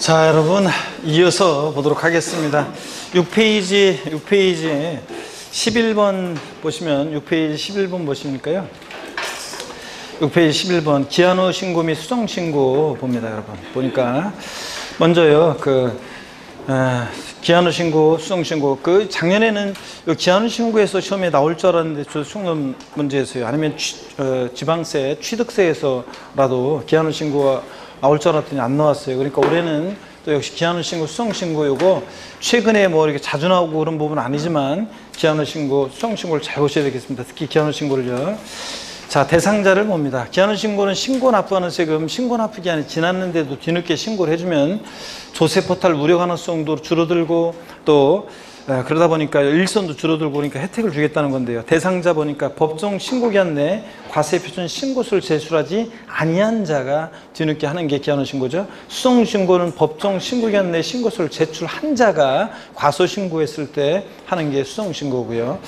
자, 여러분 이어서 보도록 하겠습니다. 6페이지 11번 보시면 6페이지 11번 보십니까요? 6페이지 11번 기한후 신고 및 수정 신고 봅니다. 여러분 보니까 먼저요 기한후 신고, 수정 신고. 작년에는 기한후 신고에서 시험에 나올 줄 알았는데 총론 문제에서요. 아니면 지방세, 취득세에서라도 기한후 신고가 나올 줄 알았더니 안 나왔어요. 그러니까 올해는 또 역시 기한후 신고, 수정 신고 요거 최근에 뭐 이렇게 자주 나오고 그런 부분은 아니지만 기한후 신고, 수정 신고를 잘 보셔야 되겠습니다. 특히 기한후 신고를요. 자, 대상자를 봅니다. 기한후 신고는 신고 납부하는 세금, 신고 납부 기한이 지났는데도 뒤늦게 신고를 해주면 조세 포탈 무료 가능성도 줄어들고 또 그러다 보니까 일선도 줄어들고 그러니까 혜택을 주겠다는 건데요. 대상자 보니까 법정 신고기한 내 과세 표준 신고서를 제출하지 아니한 자가 뒤늦게 하는 게 기한후 신고죠. 수정 신고는 법정 신고기한 내 신고서를 제출한 자가 과소 신고했을 때 하는 게 수정 신고고요.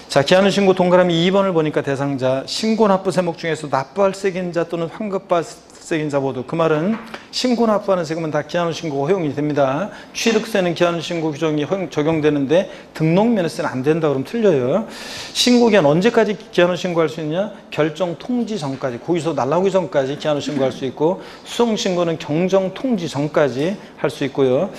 자, 기한후 신고 동그라미 2번을 보니까 대상자 신고 납부 세목 중에서 납부할 세금자 또는 환급받을 세금자 모두, 그 말은 신고 납부하는 세금은 다 기한후 신고가 허용이 됩니다. 취득세는 기한후 신고 규정이 적용되는데 등록면허세는 안 된다 그러면 틀려요. 신고기한 언제까지 기한후 신고할 수 있냐? 결정 통지 전까지, 고의서 날라오기 전까지 기한후 신고할 수 있고, 수정 신고는 경정 통지 전까지 할 수 있고요.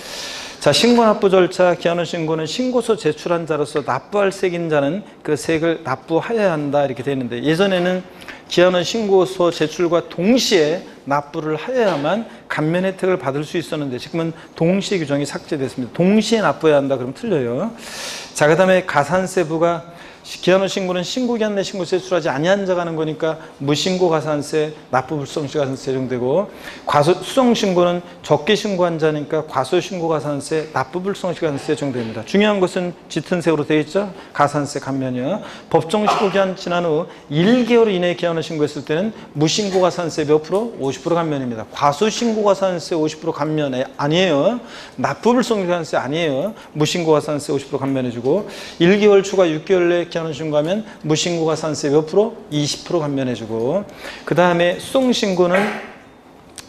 자, 신고 납부 절차, 기한후 신고는 신고서 제출한 자로서 납부할 세금자는 그 세액을 납부하여야 한다 이렇게 되어 있는데, 예전에는 기한후 신고서 제출과 동시에 납부를 하여야만 감면 혜택을 받을 수 있었는데 지금은 동시에 규정이 삭제됐습니다. 동시에 납부해야 한다 그러면 틀려요. 자, 그 다음에 가산세부가 기한후 신고는 신고기한 내 신고 제출하지 아니한 자가 하는 거니까 무신고 가산세, 납부불성시 가산세 적용되고, 수정 신고는 적게 신고한 자니까 과소신고 가산세, 납부불성시 가산세 적용됩니다. 중요한 것은 짙은 색으로 되어 있죠. 가산세 감면이요. 법정 신고 기한 지난 후 1개월 이내에 기한후 신고했을 때는 무신고 가산세 몇 프로? 50% 감면입니다. 과소신고 가산세 50% 감면 아니에요. 납부불성시 가산세 아니에요. 무신고 가산세 50% 감면해주고, 1개월 추가 6개월 내 기한후 신고하면 무신고 가산세 몇 프로? 20% 감면해주고, 그 다음에 수정 신고는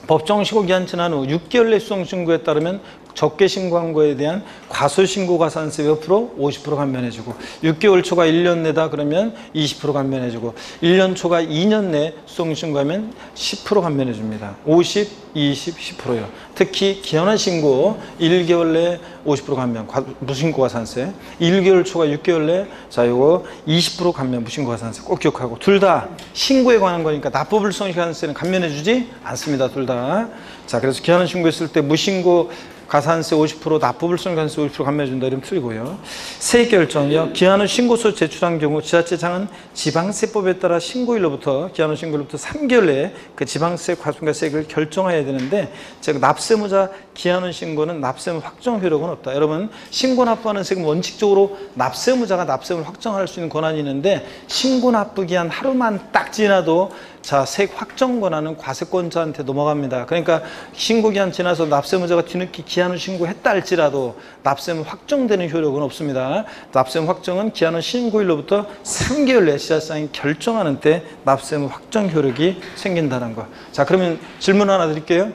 법정 신고 기한 지난 후 6개월 내 수정 신고에 따르면 적게 신고한 거에 대한 과소신고 가산세 몇 프로? 50% 감면해주고, 6개월 초과 1년 내다 그러면 20% 감면해주고, 1년 초과 2년 내 수정 신고하면 10% 감면해줍니다. 50, 20, 10%요. 특히 기한후 신고 1개월 내 50% 감면, 무신고 가산세. 1개월 초과 6개월 내, 자, 요거 20% 감면, 무신고 가산세 꼭 기억하고, 둘 다 신고에 관한 거니까 납부불성시 가산세는 감면해주지 않습니다. 둘 다. 자, 그래서 기한후 신고했을 때 무신고 가산세 50%, 납부불성 가산세 50% 감면해준다 이러면 틀리고요. 세액 결정이요. 기한후 신고서 제출한 경우 지자체장은 지방세법에 따라 신고일로부터, 기한후 신고일로부터 3개월 내에 그 지방세 과소인가 세액을 결정해야 되는데, 즉 납세무자 기한후 신고는 납세무 확정 효력은 없다. 여러분, 신고 납부하는 세금 원칙적으로 납세무자가 납세무를 확정할 수 있는 권한이 있는데, 신고 납부 기한 하루만 딱 지나도 자, 세액 확정 권한은 과세권자한테 넘어갑니다. 그러니까 신고 기한 지나서 납세무자가 뒤늦게 기한후 신고했다 할지라도 납세무 확정되는 효력은 없습니다. 납세무 확정은 기한후 신고일로부터 3개월 내에 지자체장이 결정하는 때 납세무 확정 효력이 생긴다는 거. 자, 그러면 질문 하나 드릴게요.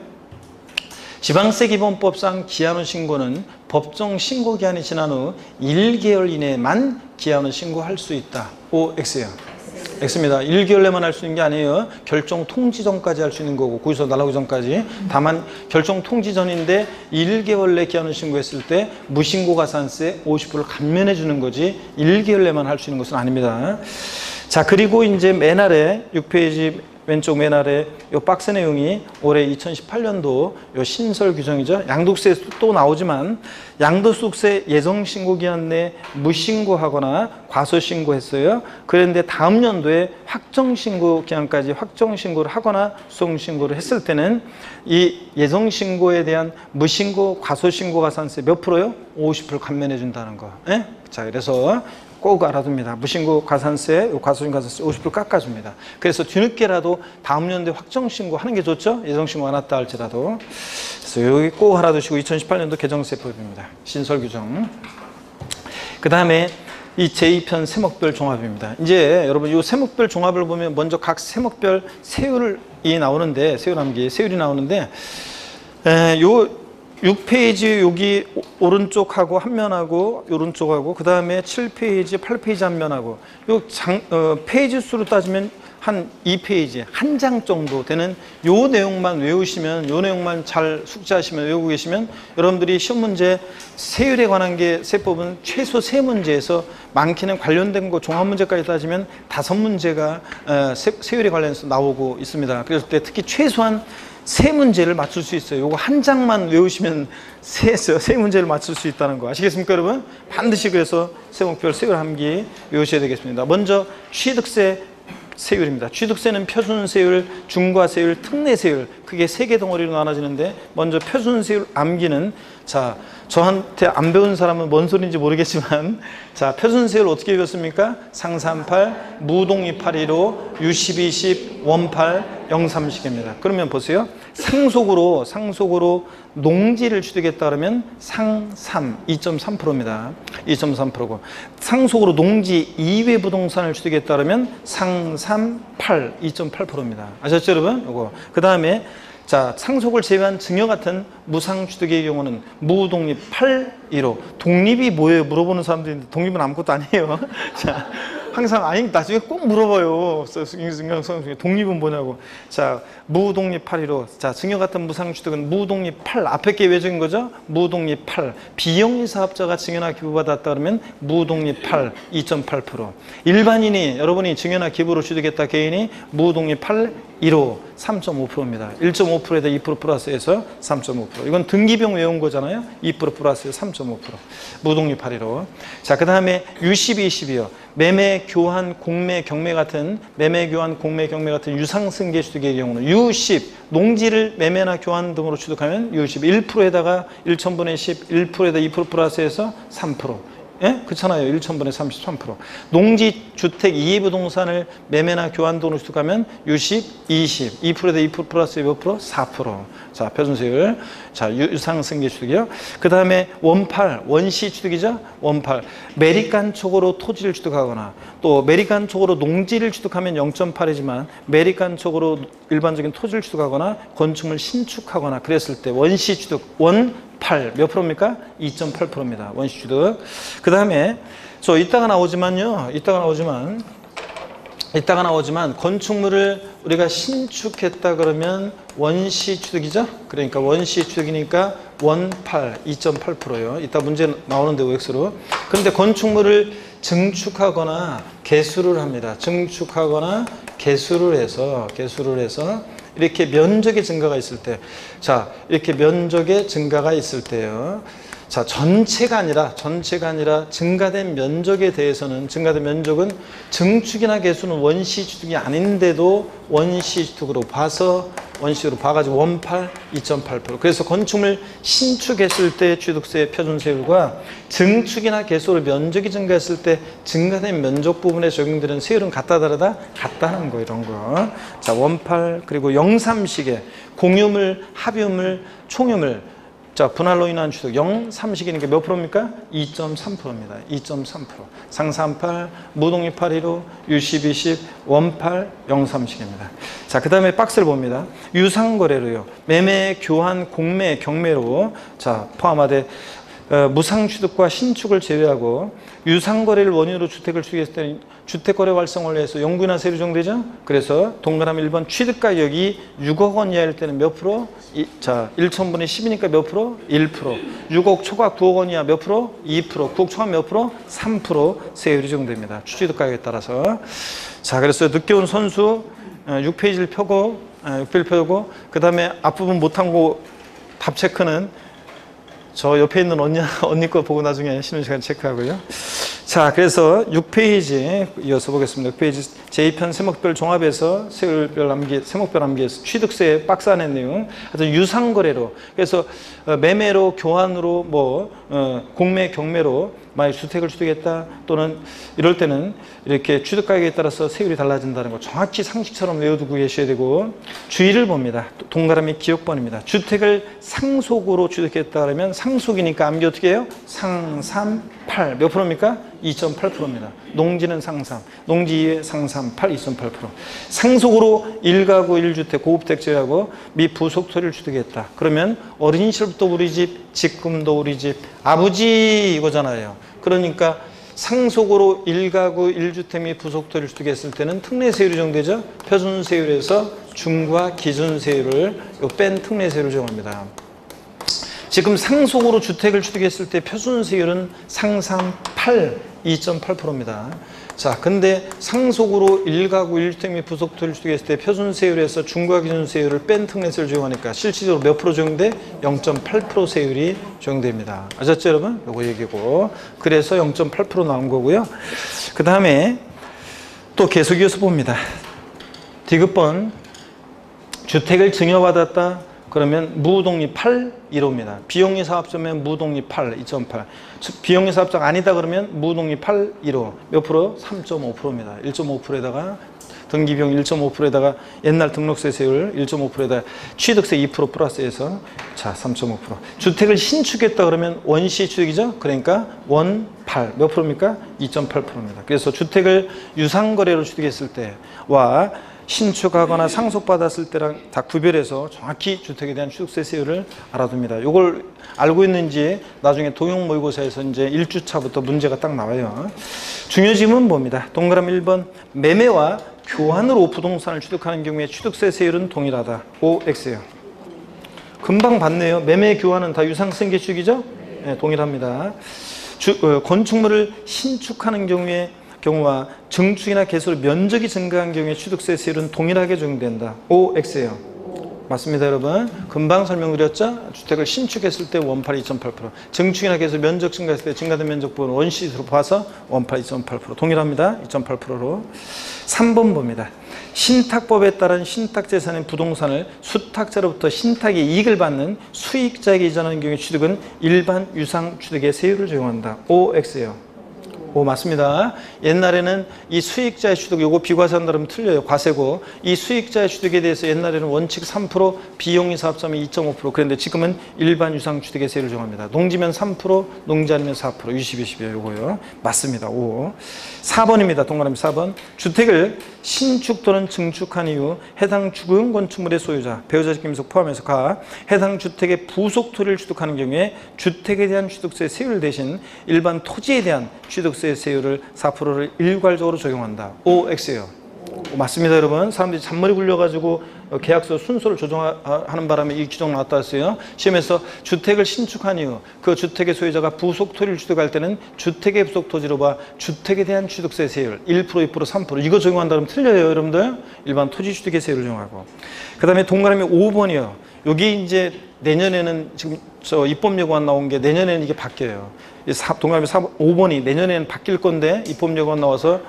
지방세기본법상 기한후 신고는 법정 신고 기한이 지난 후 1개월 이내만 기한후 신고할 수 있다. O, X예요. X입니다. 1개월 내만 할 수 있는 게 아니에요. 결정 통지 전까지 할 수 있는 거고, 고의서 날라오기 전까지. 다만 결정 통지 전인데 1개월 내 기한후 신고했을 때 무신고 가산세 50%를 감면해 주는 거지 1개월 내만 할 수 있는 것은 아닙니다. 자, 그리고 이제 맨 아래 6페이지 왼쪽 맨 아래 요 박스 내용이 올해 2018년도 요 신설 규정이죠. 양도세 또 나오지만, 양도소득세 예정신고기한 내 무신고하거나 과소신고했어요. 그런데 다음 연도에 확정신고 기한까지 확정신고를 하거나 수정신고를 했을 때는 이 예정신고에 대한 무신고 과소신고 가산세 몇 프로요? 50% 감면해 준다는 거. 예? 자, 그래서 꼭 알아둡니다. 무신고 가산세, 과소신고 가산세 50% 깎아줍니다. 그래서 뒤늦게라도 다음 연도에 확정신고 하는 게 좋죠? 예정신고 안 왔다 할지라도. 그래서 여기 꼭 알아두시고 2018년도 개정세법입니다. 신설 규정. 그 다음에 이 제2편 세목별 종합입니다. 이제 여러분 이 세목별 종합을 보면 먼저 각 세목별 세율이 나오는데, 세율이 나오는데, 요 6페이지 여기 오른쪽하고 한 면하고 오른쪽하고 그 다음에 7페이지, 8페이지 한 면하고 페이지 수로 따지면 한 2페이지, 한 장 정도 되는 요 내용만 외우시면, 요 내용만 잘 숙지하시면 외우고 계시면 여러분들이 시험 문제 세율에 관한 게 세법은 최소 3문제에서 많게는 관련된 거 종합 문제까지 따지면 5문제가 세율에 관련해서 나오고 있습니다. 그래서 특히 최소한 3문제를 맞출 수 있어요. 요거 한 장만 외우시면 세 문제를 맞출 수 있다는 거 아시겠습니까, 여러분? 반드시 그래서 세목별 세율 암기 외우셔야 되겠습니다. 먼저 취득세 세율입니다. 취득세는 표준세율, 중과세율, 특례세율 크게 3개 덩어리로 나눠지는데 먼저 표준세율 암기는 자 저한테 안 배운 사람은 뭔 소리인지 모르겠지만 자 표준세율 어떻게 배웠습니까? 상산팔, 무독립815, 유십20, 원팔, 영삼식입니다. 그러면 보세요. 상속으로 농지를 취득했다 그러면 상삼 2.3%입니다. 2.3%고 상속으로 농지 이외 부동산을 취득했다 그러면 상삼팔 2.8%입니다. 아셨죠, 여러분? 요거. 그다음에 자, 상속을 제외한 증여 같은 무상취득의 경우는 무독립 815. 독립이 뭐예요? 물어보는 사람들이 있는데 독립은 아무것도 아니에요. 자, 항상 아니 나중에 꼭 물어봐요. 독립은 뭐냐고. 자, 무독립 815. 자, 증여 같은 무상취득은 무독립 8. 앞에 게 외적인 거죠? 무독립 8. 비영리 사업자가 증여나 기부받았다 그러면 무독립 8, 2.8%. 일반인이 여러분이 증여나 기부로 취득했다 개인이 무독립 8, 1호 3.5%입니다. 1.5%에다 2% 플러스해서 3.5%. 이건 등기병 외운 거잖아요. 2% 플러스해서 3.5%. 무독립 815. 자, 그 다음에 유십20이요. 매매, 교환, 공매, 경매 같은 유상승계 취득의 경우는 유십, 농지를 매매나 교환 등으로 취득하면 유십 1%에다가 1,000분의 10, 1%에다 2% 플러스해서 3%. 예? 그렇잖아요. 1,000분의 33%. 농지, 주택, 이해부동산을 매매나 교환 등으로 취득하면 유십, 20, 2%에다 2% 플러스 몇 프로? 4%. 자, 표준세율. 자, 유상승계 취득이요. 그 다음에 원팔, 원시 취득이죠. 원팔. 매립간촉으로 토지를 취득하거나 또 매립간촉으로 농지를 취득하면 0.8이지만 매립간촉으로 일반적인 토지를 취득하거나 건축물 신축하거나 그랬을 때 원시 취득, 8, 몇 프로입니까? 2.8%입니다. 원시 취득. 그 다음에 이따가 나오지만 건축물을 우리가 신축했다 그러면 원시 취득이죠? 그러니까 원시 취득이니까 원팔 2.8%예요. 이따 문제 나오는데 OX로. 그런데 건축물을 증축하거나 개수를 합니다. 증축하거나 개수를 해서 이렇게 면적의 증가가 있을 때, 자, 이렇게 면적의 증가가 있을 때요. 자, 전체가 아니라 증가된 면적에 대해서는, 증가된 면적은 증축이나 개수는 원시 취득이 아닌데도 원시 취득으로 봐가지고 원팔 2.8%. 그래서 건축물 신축했을 때 취득세 표준세율과 증축이나 개수로 면적이 증가했을 때 증가된 면적 부분에 적용되는 세율은 같다 다르다? 같다는 거, 이런 거. 자, 원팔, 그리고 영삼식의 공유물, 합유물, 총유물. 자, 분할로 인한 취득 0,3식이니까 몇 프로입니까? 2.3%입니다. 2.3%. 상산팔, 무독립 815, 유십20, 원팔, 0,3식입니다. 자, 그 다음에 박스를 봅니다. 유상거래로요. 매매, 교환, 공매, 경매로 자 포함하되 무상취득과 신축을 제외하고 유상거래를 원인으로 주택을 취득했을 때는 주택거래 활성화를 위해서 연구나 세율이 적용되죠. 그래서 동그라미 1번 취득가격이 6억 원 이하일 때는 몇 프로? 자, 1,000분의 10이니까 몇 프로? 1%. 6억 초과 9억 원 이하 몇 프로? 2%. 9억 초과 몇 프로? 3% 세율이 적용됩니다. 취득가격에 따라서. 자, 그래서 늦게 온 선수 6페이지를 펴고 그 다음에 앞부분 못한 거 답 체크는 저 옆에 있는 언니 거 보고 나중에 쉬는 시간 체크하고요. 자, 그래서 6페이지 이어서 보겠습니다. 6페이지 제2편 세목별 종합에서 세목별 암기에서 취득세 박스 안의 내용. 하여튼 유상거래로. 그래서 매매로, 교환으로, 공매, 경매로 만약 주택을 취득했다 또는 이럴 때는 이렇게 취득가액에 따라서 세율이 달라진다는 거 정확히 상식처럼 외워두고 계셔야 되고, 주의를 봅니다. 동그라미 기억번입니다. 주택을 상속으로 취득했다 그러면 상속이니까 암기 어떻게 해요? 상삼 8. 몇 프로입니까? 2.8%입니다. 농지는 상삼, 농지 2에 상삼 8, 2.8%. 상속으로 1가구 1주택 고급택 제외하고 미 부속토지를 취득했다. 그러면 어린 시절부터 우리 집, 지금도 우리 집, 아버지 이거잖아요. 그러니까 상속으로 1가구 1주택 및 부속토지를 취득했을 때는 특례세율이 적용되죠. 표준세율에서 중과 기준세율을 뺀 특례세율을 적용합니다. 지금 상속으로 주택을 취득했을 때 표준세율은 상삼 8, 2.8%입니다. 자, 근데 상속으로 1가구 1주택 및 부속토지를 취득했을 때 표준세율에서 중과 기준세율을 뺀 특례세율을 적용하니까 실질적으로 몇 프로 적용돼? 0.8% 세율이 적용됩니다. 아셨죠, 여러분? 요거 얘기고. 그래서 0.8% 나온 거고요. 그 다음에 또 계속 이어서 봅니다. 디귿번, 주택을 증여받았다. 그러면 무독립 8, 1호입니다. 비용리 사업자면 무독립 8, 2.8. 비용리 사업자가 아니다 그러면 무독립 8, 1호. 몇 프로? 3.5%입니다. 1.5%에다가 등기비용 1.5%에다가 옛날 등록세 세율 1.5%에다가 취득세 2% 플러스해서 자 3.5%. 주택을 신축했다 그러면 원시 취득이죠. 그러니까 원 8. 몇 프로입니까? 2.8%입니다. 그래서 주택을 유상거래로 취득했을 때와 신축하거나 상속받았을 때랑 다 구별해서 정확히 주택에 대한 취득세 세율을 알아둡니다. 이걸 알고 있는지 나중에 도형 모의고사에서 이제 1주차부터 문제가 딱 나와요. 중요지문 봅니다. 동그라미 1번, 매매와 교환으로 부동산을 취득하는 경우에 취득세 세율은 동일하다. OX예요. 금방 봤네요. 매매 교환은 다 유상승계 취득이죠? 네, 동일합니다. 건축물을 신축하는 경우와 증축이나 개수로 면적이 증가한 경우에 취득세 세율은 동일하게 적용된다. OX예요. 맞습니다, 여러분. 금방 설명드렸죠? 주택을 신축했을 때 원팔 2.8%, 증축이나 개수 면적 증가했을 때 증가된 면적 부분 원시로 봐서 원팔 2.8% 동일합니다. 2.8%로. 3번 봅니다. 신탁법에 따른 신탁재산인 부동산을 수탁자로부터 신탁의 이익을 받는 수익자에게 이전하는 경우에 취득은 일반 유상취득의 세율을 적용한다. OX예요. 오, 맞습니다. 옛날에는 이 수익자의 취득, 요거 비과세한 다르면 틀려요. 과세고. 이 수익자의 취득에 대해서 옛날에는 원칙 3%, 비용리 사업자면 2.5%. 그런데 지금은 일반 유상 취득의 세율을 정합니다. 농지면 3%, 농지 아니면 4%, 20, 20이에요. 요거요. 맞습니다. 오. 4번입니다. 동그라미 4번. 주택을 신축 또는 증축한 이후 해당 주거용 건축물의 소유자, 배우자 직임속 포함해서 가 해당 주택의 부속 토지를 취득하는 경우에 주택에 대한 취득세 세율 대신 일반 토지에 대한 취득세 세율을 4%를 일괄적으로 적용한다. OX예요. 맞습니다, 여러분. 사람들이 잔머리 굴려가지고 계약서 순서를 조정하는 바람에 이 규정 나왔다 했어요. 시험에서 주택을 신축한 이후 그 주택의 소유자가 부속 토지를 취득할 때는 주택의 부속 토지로 봐 주택에 대한 취득세 세율 1%, 2%, 3% 이거 적용한다면 틀려요, 여러분들. 일반 토지 취득의 세율을 적용하고. 그 다음에 동그라미 5번이요. 여기 이제 내년에는 지금 저 입법예고안 나온 게 내년에는 이게 바뀌어요. 동그라미 5번이 내년에는 바뀔 건데 입법예고안 나와서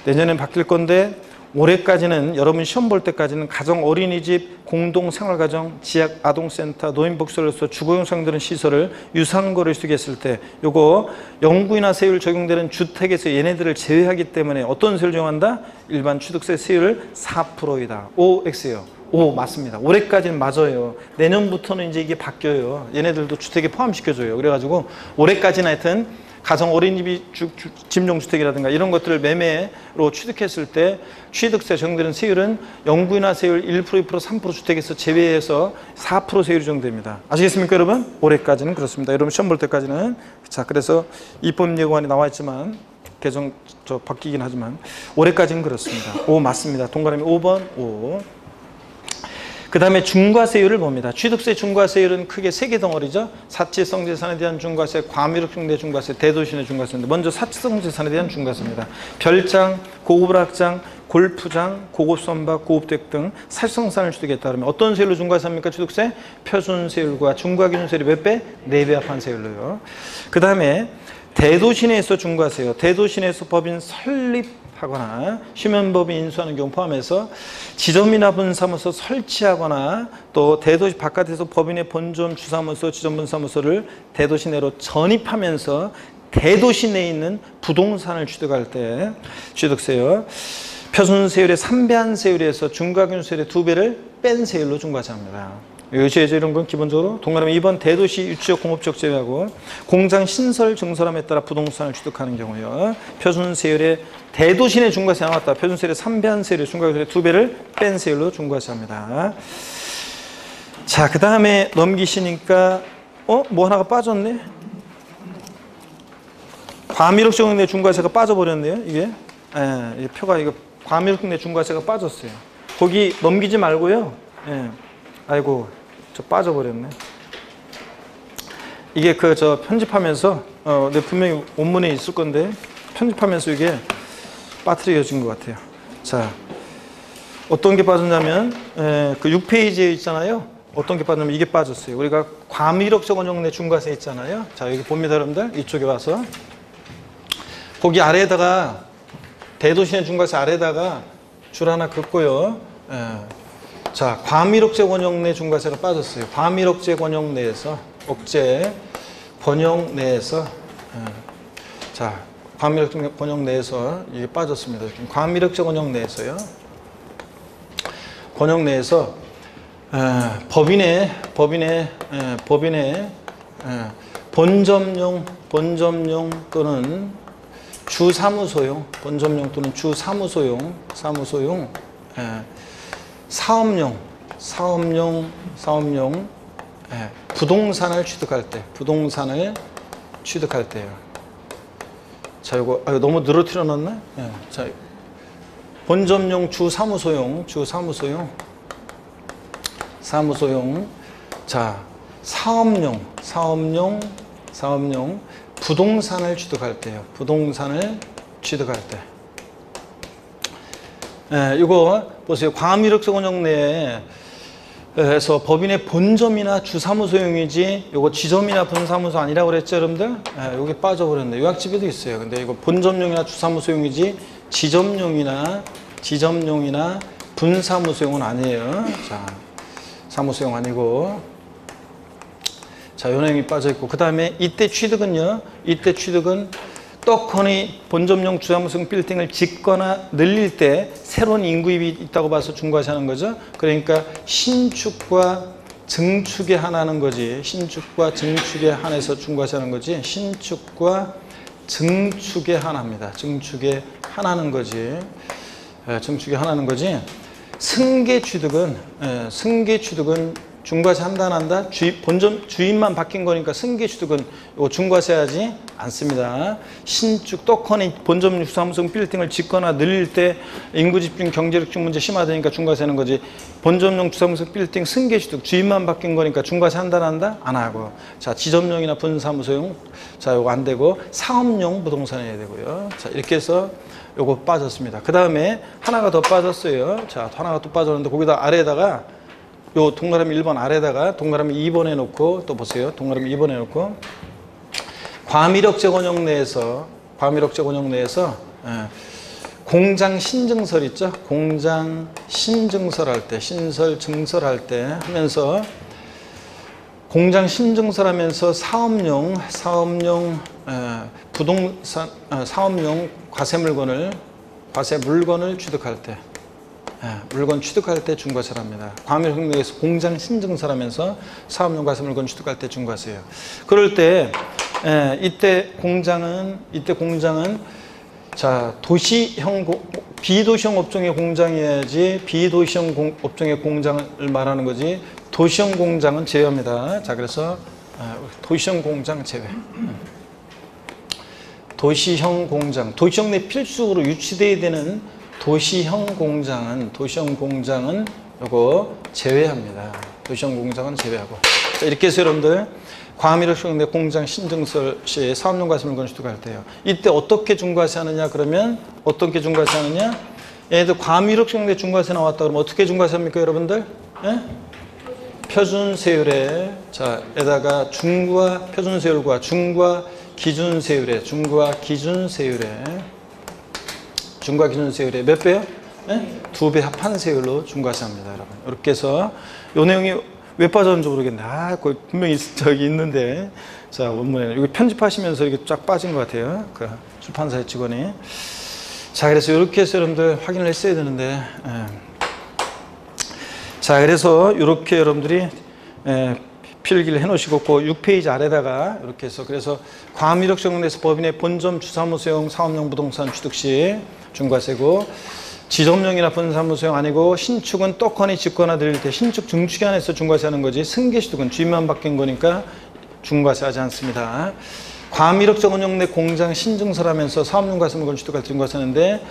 내년에는 바뀔 건데 올해까지는 여러분 시험 볼 때까지는 가정 어린이집, 공동생활가정, 지역 아동센터, 노인복지로서 주거용 사용되는 시설을 유상거래 취득했을 때 요거 영구인하 세율 적용되는 주택에서 얘네들을 제외하기 때문에 어떤 세율을 적용한다? 일반 취득세 세율 4%이다. OX예요. 오, 맞습니다. 올해까지는 맞아요. 내년부터는 이제 이게 바뀌어요. 얘네들도 주택에 포함시켜줘요. 그래가지고 올해까지는 하여튼 가정 어린이집 집용주택이라든가 이런 것들을 매매로 취득했을 때 취득세 적용되는 세율은 영구인하 세율 1%, 2%, 3% 주택에서 제외해서 4% 세율이 적용됩니다. 아시겠습니까, 여러분? 올해까지는 그렇습니다. 여러분 시험 볼 때까지는. 자, 그래서 입법예고안이 나와 있지만 개정 바뀌긴 하지만 올해까지는 그렇습니다. 오, 맞습니다. 동그라미 5번 오. 그 다음에 중과세율을 봅니다. 취득세 중과세율은 크게 3개 덩어리죠. 사치성 재산에 대한 중과세, 과밀업종대 중과세, 대도시내 중과세인데 먼저 사치성 재산에 대한 중과세입니다. 별장, 고급락장, 골프장, 고급 선박, 고급택 등 사치성산을 취득했다 그러면 어떤 세율로 중과세합니까? 취득세? 표준세율과 중과기준세율이 몇 배? 4배 합한 세율로요. 그 다음에 대도시내에서 중과세요. 대도시내에서 법인 설립하거나 휴면법인 인수하는 경우 포함해서 지점이나 분사무소 설치하거나 또 대도시 바깥에서 법인의 본점, 주사무소, 지점, 분사무소를 대도시 내로 전입하면서 대도시 내에 있는 부동산을 취득할 때 취득세요. 표준세율의 3배한 세율에서 중과균세율의 2배를 뺀 세율로 중과세합니다. 요지에서 이런 건 기본적으로 동그라미 2번 대도시 유치적 공업적 제외하고 공장 신설 증설함에 따라 부동산을 취득하는 경우요. 표준세율의 대도시 내 중과세 나왔다. 표준세율의 3배한 세율의 중과세율의 2배를 뺀 세율로 중과세합니다. 자, 그 다음에 넘기시니까 뭐 하나가 빠졌네. 과미력적 내 중과세가 빠져버렸네요. 이게 표가 이거 과미력적 내 중과세가 빠졌어요. 거기 넘기지 말고요. 아이고 저 빠져버렸네. 이게 저 편집하면서 내 분명히 원문에 있을 건데 편집하면서 이게 빠뜨려진 것 같아요. 자, 어떤 게 빠졌냐면 그 6페이지에 있잖아요. 어떤 게 빠졌냐면 이게 빠졌어요. 우리가 과미력적 원형 내 중과세 있잖아요. 자, 여기 봅니다, 여러분들. 이쪽에 와서 거기 아래에다가 대도시 내 중과세 아래에다가 줄 하나 긋고요. 자, 과미력적 원형 내 중과세가 빠졌어요. 과미력적 원형 내에서 억제 권형 내에서 자, 과미력적 원형 내에서 이게 빠졌습니다. 과미력적 원형 내에서요. 권형 내에서 법인의 본점용 또는 주사무소용 사업용 부동산을 취득할 때요. 자, 이거 너무 늘어뜨려 놨나? 자, 본점용 주사무소용 자, 사업용 부동산을 취득할 때요. 이거 보세요. 과미력적 원형 내에서 법인의 본점이나 주사무소용이지 이거 지점이나 분사무소 아니라고 그랬죠, 여러분들? 여기 빠져버렸네. 요약집에도 있어요. 근데 이거 본점용이나 주사무소용이지 지점용이나 분사무소용은 아니에요. 자, 사무소용 아니고. 자, 요 내용이 빠져있고. 그 다음에 이때 취득은 떡하니 본점용 주사무소용 빌딩을 짓거나 늘릴 때 새로운 인구입이 있다고 봐서 중과세하는 거죠. 그러니까 신축과 증축에 한하는 거지. 신축과 증축에 한해서 중과세하는 거지. 신축과 증축에 한합니다. 증축에 한하는 거지. 증축에 한하는 거지. 승계 취득은 중과세 한다 안 한다? 본점 주인만 바뀐 거니까 승계 취득은 이거 중과세하지 않습니다. 신축 떡하니 본점 주사무소 빌딩을 짓거나 늘릴 때 인구 집중 경제력 문제 심화되니까 중과세하는 거지. 본점용 주사무소 빌딩 승계 취득 주인만 바뀐 거니까 중과세 한다 안 한다? 안 하고. 자, 지점용이나 분사무소용 자, 요거 안 되고 사업용 부동산 해야 되고요. 자, 이렇게 해서 요거 빠졌습니다. 그 다음에 하나가 더 빠졌어요. 자, 하나가 또 빠졌는데 거기다 아래에다가 요 동그라미 1번 아래다가 동그라미 2번 해놓고 또 보세요. 동그라미 2번 해놓고 과미력적 원형 내에서 공장 신증설 있죠? 공장 신증설할 때 신설 증설할 때 하면서 공장 신증설하면서 사업용 부동산 사업용 과세 물건을 취득할 때 물건 취득할 때 중과세를 합니다. 과미력에서 공장 신증설하면서 사업용 과세 물건 취득할 때 중과세예요. 그럴 때 이때 공장은 자, 비도시형 업종의 공장이어야지 비도시형 업종의 공장을 말하는 거지. 도시형 공장은 제외합니다. 자, 그래서 도시형 공장 제외. 도시형 내 필수적으로 유치돼야 되는 도시형 공장은 요거 제외합니다. 도시형 공장은 제외하고. 자, 이렇게 해서 여러분들 과미력적 내 공장 신증설 시 사업용 과세 물건 취득할 때요. 이때 어떻게 중과세하느냐 그러면 어떻게 중과세하느냐? 얘들 과미력적 내 중과세 나왔다 그러면 어떻게 중과세합니까, 여러분들? 예? 표준세율에 자, 에다가 중과 표준세율과 중과 기준세율에 몇 배요? 네? 2배 합한 세율로 중과세합니다, 여러분. 이렇게 해서 이 내용이 왜 빠졌는지 모르겠네. 거기 분명히 저기 있는데 자, 원문에 이거 편집하시면서 이게 쫙 빠진 것 같아요. 그 출판사의 직원이. 자, 그래서 이렇게 해서 여러분들 확인을 했어야 되는데, 자, 그래서 이렇게 여러분들이 필기를 해놓으시고, 그 6페이지 아래다가 이렇게 해서, 그래서 과밀력 적용돼서 법인의 본점 주사무소용 사업용 부동산 취득 시 중과세고, 지점용이나 분사무소용 아니고 신축은 떡하니 짓거나 드릴 때 신축 증축이 안에서 중과세하는 거지, 승계취득은 주인만 바뀐 거니까 중과세하지 않습니다. 과밀력 적용용 내 공장 신증설하면서 사업용과세 물건 취득할 때 중과세하는데,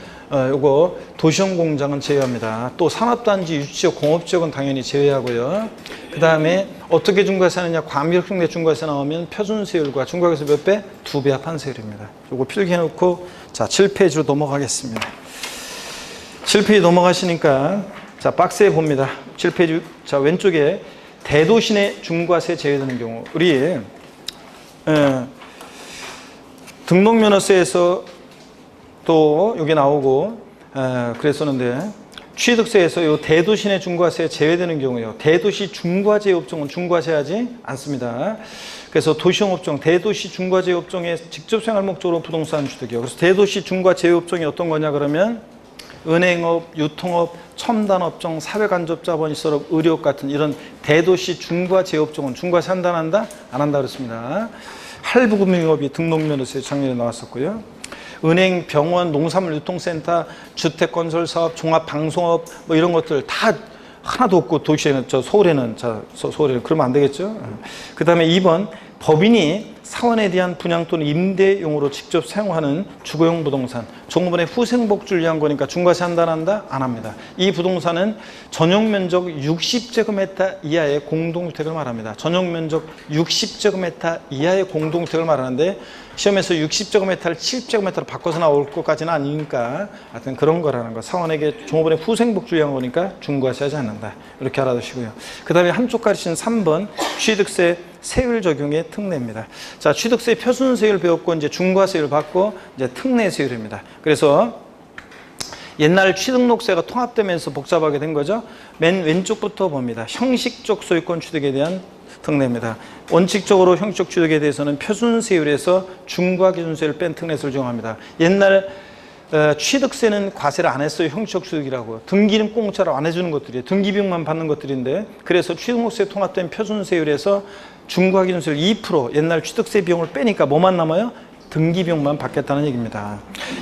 요거 도시용 공장은 제외합니다. 또 산업단지 유치지역 공업지역은 당연히 제외하고요. 그 다음에 어떻게 중과세하느냐, 과밀력 적용 내 중과세 나오면 표준세율과 중과세율 몇 배? 2배 합한 세율입니다. 요거 필기해놓고 자 7페이지로 넘어가겠습니다. 7페이지 넘어가시니까 자 박스에 봅니다. 7페이지 자 왼쪽에 대도시 내 중과세 제외되는 경우, 우리 등록면허세에서 또 여기 나오고 그랬었는데, 취득세에서 이 대도시 내 중과세 제외되는 경우요, 대도시 중과제 업종은 중과세하지 않습니다. 그래서 도시용 업종, 대도시 중과제 업종에 직접 생활 목적으로 부동산 취득이요. 그래서 대도시 중과제 업종이 어떤 거냐 그러면 은행업, 유통업, 첨단업종, 사회간접자본시설업, 의료업 같은 이런 대도시 중과제업종은 중과세 한다 안 한다? 안 한다 그랬습니다. 할부금융업이 등록면허세 작년에 나왔었고요. 은행, 병원, 농산물 유통센터, 주택건설사업, 종합방송업 뭐 이런 것들 다 하나도 없고, 도시에는 서울에는 서울에는 그러면 안 되겠죠. 그 다음에 2번 법인이 사원에 대한 분양 또는 임대용으로 직접 사용하는 주거용 부동산, 종업원의 후생복지를 위한 거니까 중과세 한다 안 한다? 안 합니다. 이 부동산은 전용면적 60제곱미터 이하의 공동주택을 말합니다. 전용면적 60제곱미터 이하의 공동주택을 말하는데, 시험에서 60제곱미터를 70제곱미터로 바꿔서 나올 것까지는 아니니까 하여튼 그런 거라는 거. 사원에게 종업원의 후생복지를 위한 거니까 중과세하지 않는다. 이렇게 알아두시고요. 그 다음에 한쪽 가르치는 3번 취득세 세율 적용의 특례입니다. 자, 취득세 표준세율 배웠고 이제 중과세율 받고 이제 특례세율입니다. 그래서 옛날 취득록세가 통합되면서 복잡하게 된 거죠. 맨 왼쪽부터 봅니다. 형식적 소유권 취득에 대한 특례입니다. 원칙적으로 형식적 취득에 대해서는 표준세율에서 중과기준세율을 뺀 특례세를 적용합니다. 옛날 취득세는 과세를 안 했어요. 형식적 취득이라고. 등기는 공짜로 안 해주는 것들이에요. 등기비용만 받는 것들인데, 그래서 취득록세 통합된 표준세율에서 중과기준세율 2% 옛날 취득세 비용을 빼니까 뭐만 남아요? 등기비용만 받겠다는 얘기입니다.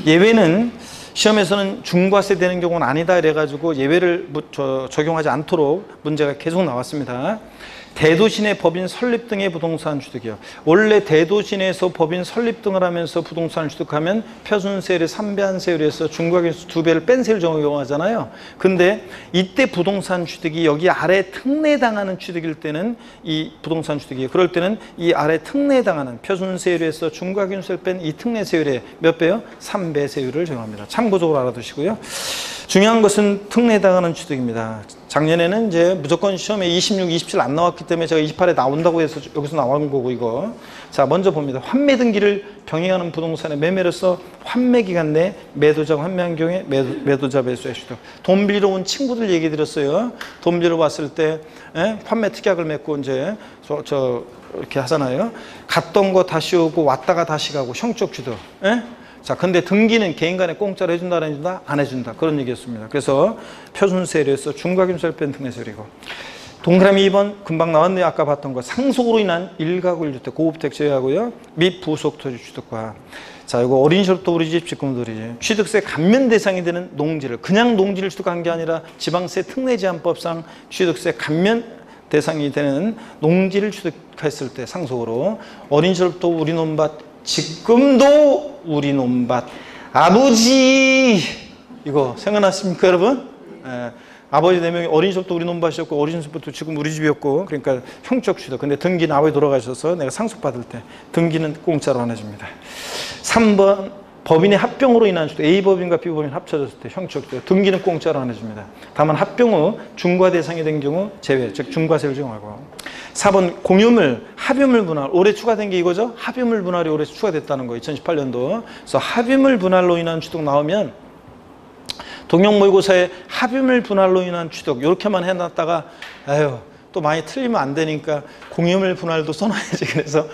예외는 시험에서는 중과세 되는 경우는 아니다 이래가지고 예외를 적용하지 않도록 문제가 계속 나왔습니다. 대도시 내 법인 설립 등의 부동산 취득이요. 원래 대도시 내에서 법인 설립 등을 하면서 부동산을 취득하면 표준세율의 3배 세율에서 중과기준세 2배를 뺀 세율 적용하잖아요. 근데 이때 부동산 취득이 여기 아래 특례당하는 취득일 때는 이 부동산 취득이, 그럴 때는 이 아래 특례당하는 표준세율에서 중과기준세를 뺀 이 특례세율의 몇 배요? 3배 세율을 적용합니다. 참고적으로 알아두시고요. 중요한 것은 특례당하는 취득입니다. 작년에는 이제 무조건 시험에 26, 27 안 나왔기 때문에 제가 28에 나온다고 해서 여기서 나온 거고, 이거. 자, 먼저 봅니다. 환매 등기를 병행하는 부동산의 매매로서 환매 기간 내 매도자가 환매한 경우에 매도자 배수의 취득. 돈 빌리러 온 친구들 얘기 드렸어요. 돈 빌리러 왔을 때 환매 특약을 맺고 이제 이렇게 하잖아요. 갔던 거 다시 오고 왔다가 다시 가고 형적 취득. 자, 근데 등기는 개인 간에 공짜로 해준다, 안 해준다? 안 해준다. 그런 얘기였습니다. 그래서 표준세율에서 중과기준세를 뺀 특례세율이고. 동그라미 2번, 금방 나왔네요. 아까 봤던 거. 상속으로 인한 1가구 1주택, 고급택 제외하고요. 및 부속토지 취득과. 자, 이거 어린 시절부터 우리 집 직금들이 취득세 감면 대상이 되는 농지를, 그냥 농지를 취득한 게 아니라 지방세 특례제한법상 취득세 감면 대상이 되는 농지를 취득했을 때 상속으로 어린 시절부터 우리 논밭, 지금도 우리 논밭, 아버지, 이거 생각나십니까 여러분? 아버지 4명이 어린 시절부터 우리 논밭이었고 어린 시절부터 지금 우리 집이었고, 그러니까 형적 취득. 근데 등기는 아버지 돌아가셔서 내가 상속받을 때 등기는 공짜로 안 해줍니다. 3번 법인의 합병으로 인한 취득, A법인과 B법인 합쳐졌을 때 형적 취득. 등기는 공짜로 안 해줍니다. 다만 합병 후 중과 대상이 된 경우 제외, 즉 중과세를 적용하고. 4번 공유물, 합유물 분할. 올해 추가된 게 이거죠? 합유물 분할이 올해 추가됐다는 거, 2018년도. 그래서 합유물 분할로 인한 취득 나오면 동형 모의고사에 합유물 분할로 인한 취득 이렇게만 해놨다가, 에휴, 또 많이 틀리면 안 되니까 공유물 분할도 써놔야지. 그래서